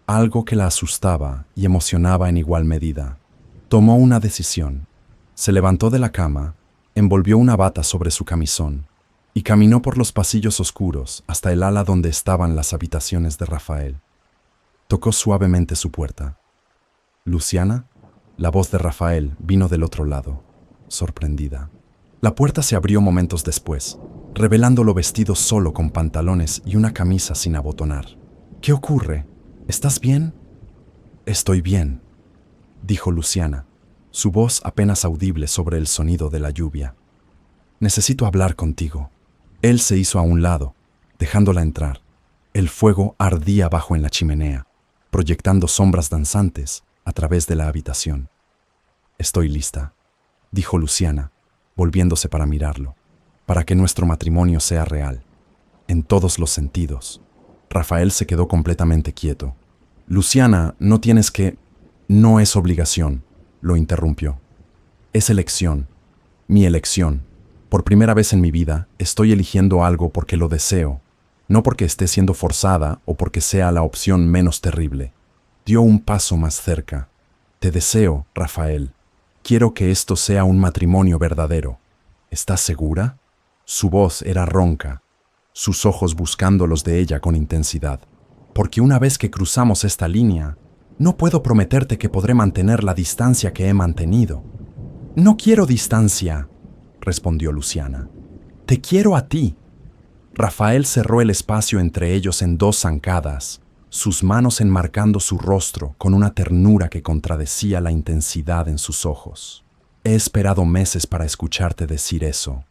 algo que la asustaba y emocionaba en igual medida. Tomó una decisión. Se levantó de la cama, envolvió una bata sobre su camisón y caminó por los pasillos oscuros hasta el ala donde estaban las habitaciones de Rafael. Tocó suavemente su puerta. «¿Luciana?» La voz de Rafael vino del otro lado, sorprendida. La puerta se abrió momentos después, revelándolo vestido solo con pantalones y una camisa sin abotonar. «¿Qué ocurre? ¿Estás bien?» «Estoy bien», dijo Luciana, su voz apenas audible sobre el sonido de la lluvia. «Necesito hablar contigo». Él se hizo a un lado, dejándola entrar. El fuego ardía abajo en la chimenea, proyectando sombras danzantes a través de la habitación. «Estoy lista», dijo Luciana, volviéndose para mirarlo, «para que nuestro matrimonio sea real, en todos los sentidos». Rafael se quedó completamente quieto. «Luciana, no tienes que...» «No es obligación», lo interrumpió. «Es elección, mi elección. Por primera vez en mi vida, estoy eligiendo algo porque lo deseo, no porque esté siendo forzada o porque sea la opción menos terrible». Dio un paso más cerca. «Te deseo, Rafael. Quiero que esto sea un matrimonio verdadero. ¿Estás segura?» Su voz era ronca, sus ojos buscando los de ella con intensidad. «Porque una vez que cruzamos esta línea, no puedo prometerte que podré mantener la distancia que he mantenido». «No quiero distancia», respondió Luciana. «Te quiero a ti». Rafael cerró el espacio entre ellos en 2 zancadas, sus manos enmarcando su rostro con una ternura que contradecía la intensidad en sus ojos. He esperado meses para escucharte decir eso,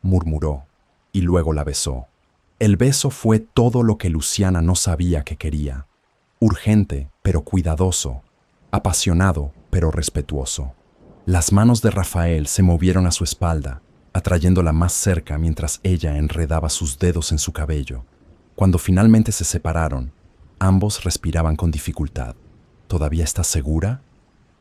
murmuró, y luego la besó. El beso fue todo lo que Luciana no sabía que quería. Urgente, pero cuidadoso. Apasionado, pero respetuoso. Las manos de Rafael se movieron a su espalda, atrayéndola más cerca mientras ella enredaba sus dedos en su cabello. Cuando finalmente se separaron, ambos respiraban con dificultad. ¿Todavía estás segura?,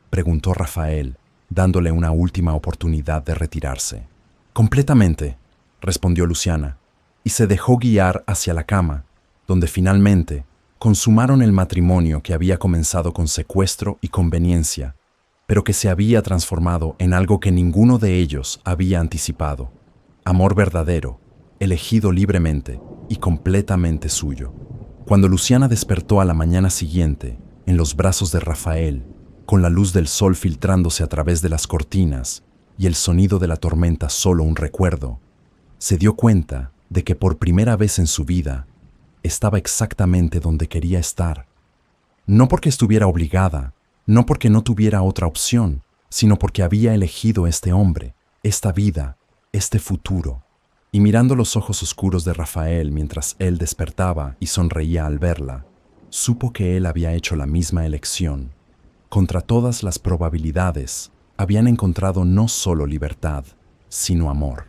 preguntó Rafael, dándole una última oportunidad de retirarse. Completamente, respondió Luciana, y se dejó guiar hacia la cama, donde finalmente consumaron el matrimonio que había comenzado con secuestro y conveniencia, pero que se había transformado en algo que ninguno de ellos había anticipado: amor verdadero, elegido libremente y completamente suyo. Cuando Luciana despertó a la mañana siguiente, en los brazos de Rafael, con la luz del sol filtrándose a través de las cortinas y el sonido de la tormenta solo un recuerdo, se dio cuenta de que por primera vez en su vida estaba exactamente donde quería estar. No porque estuviera obligada, no porque no tuviera otra opción, sino porque había elegido este hombre, esta vida, este futuro. Y mirando los ojos oscuros de Rafael mientras él despertaba y sonreía al verla, supo que él había hecho la misma elección. Contra todas las probabilidades, habían encontrado no solo libertad, sino amor.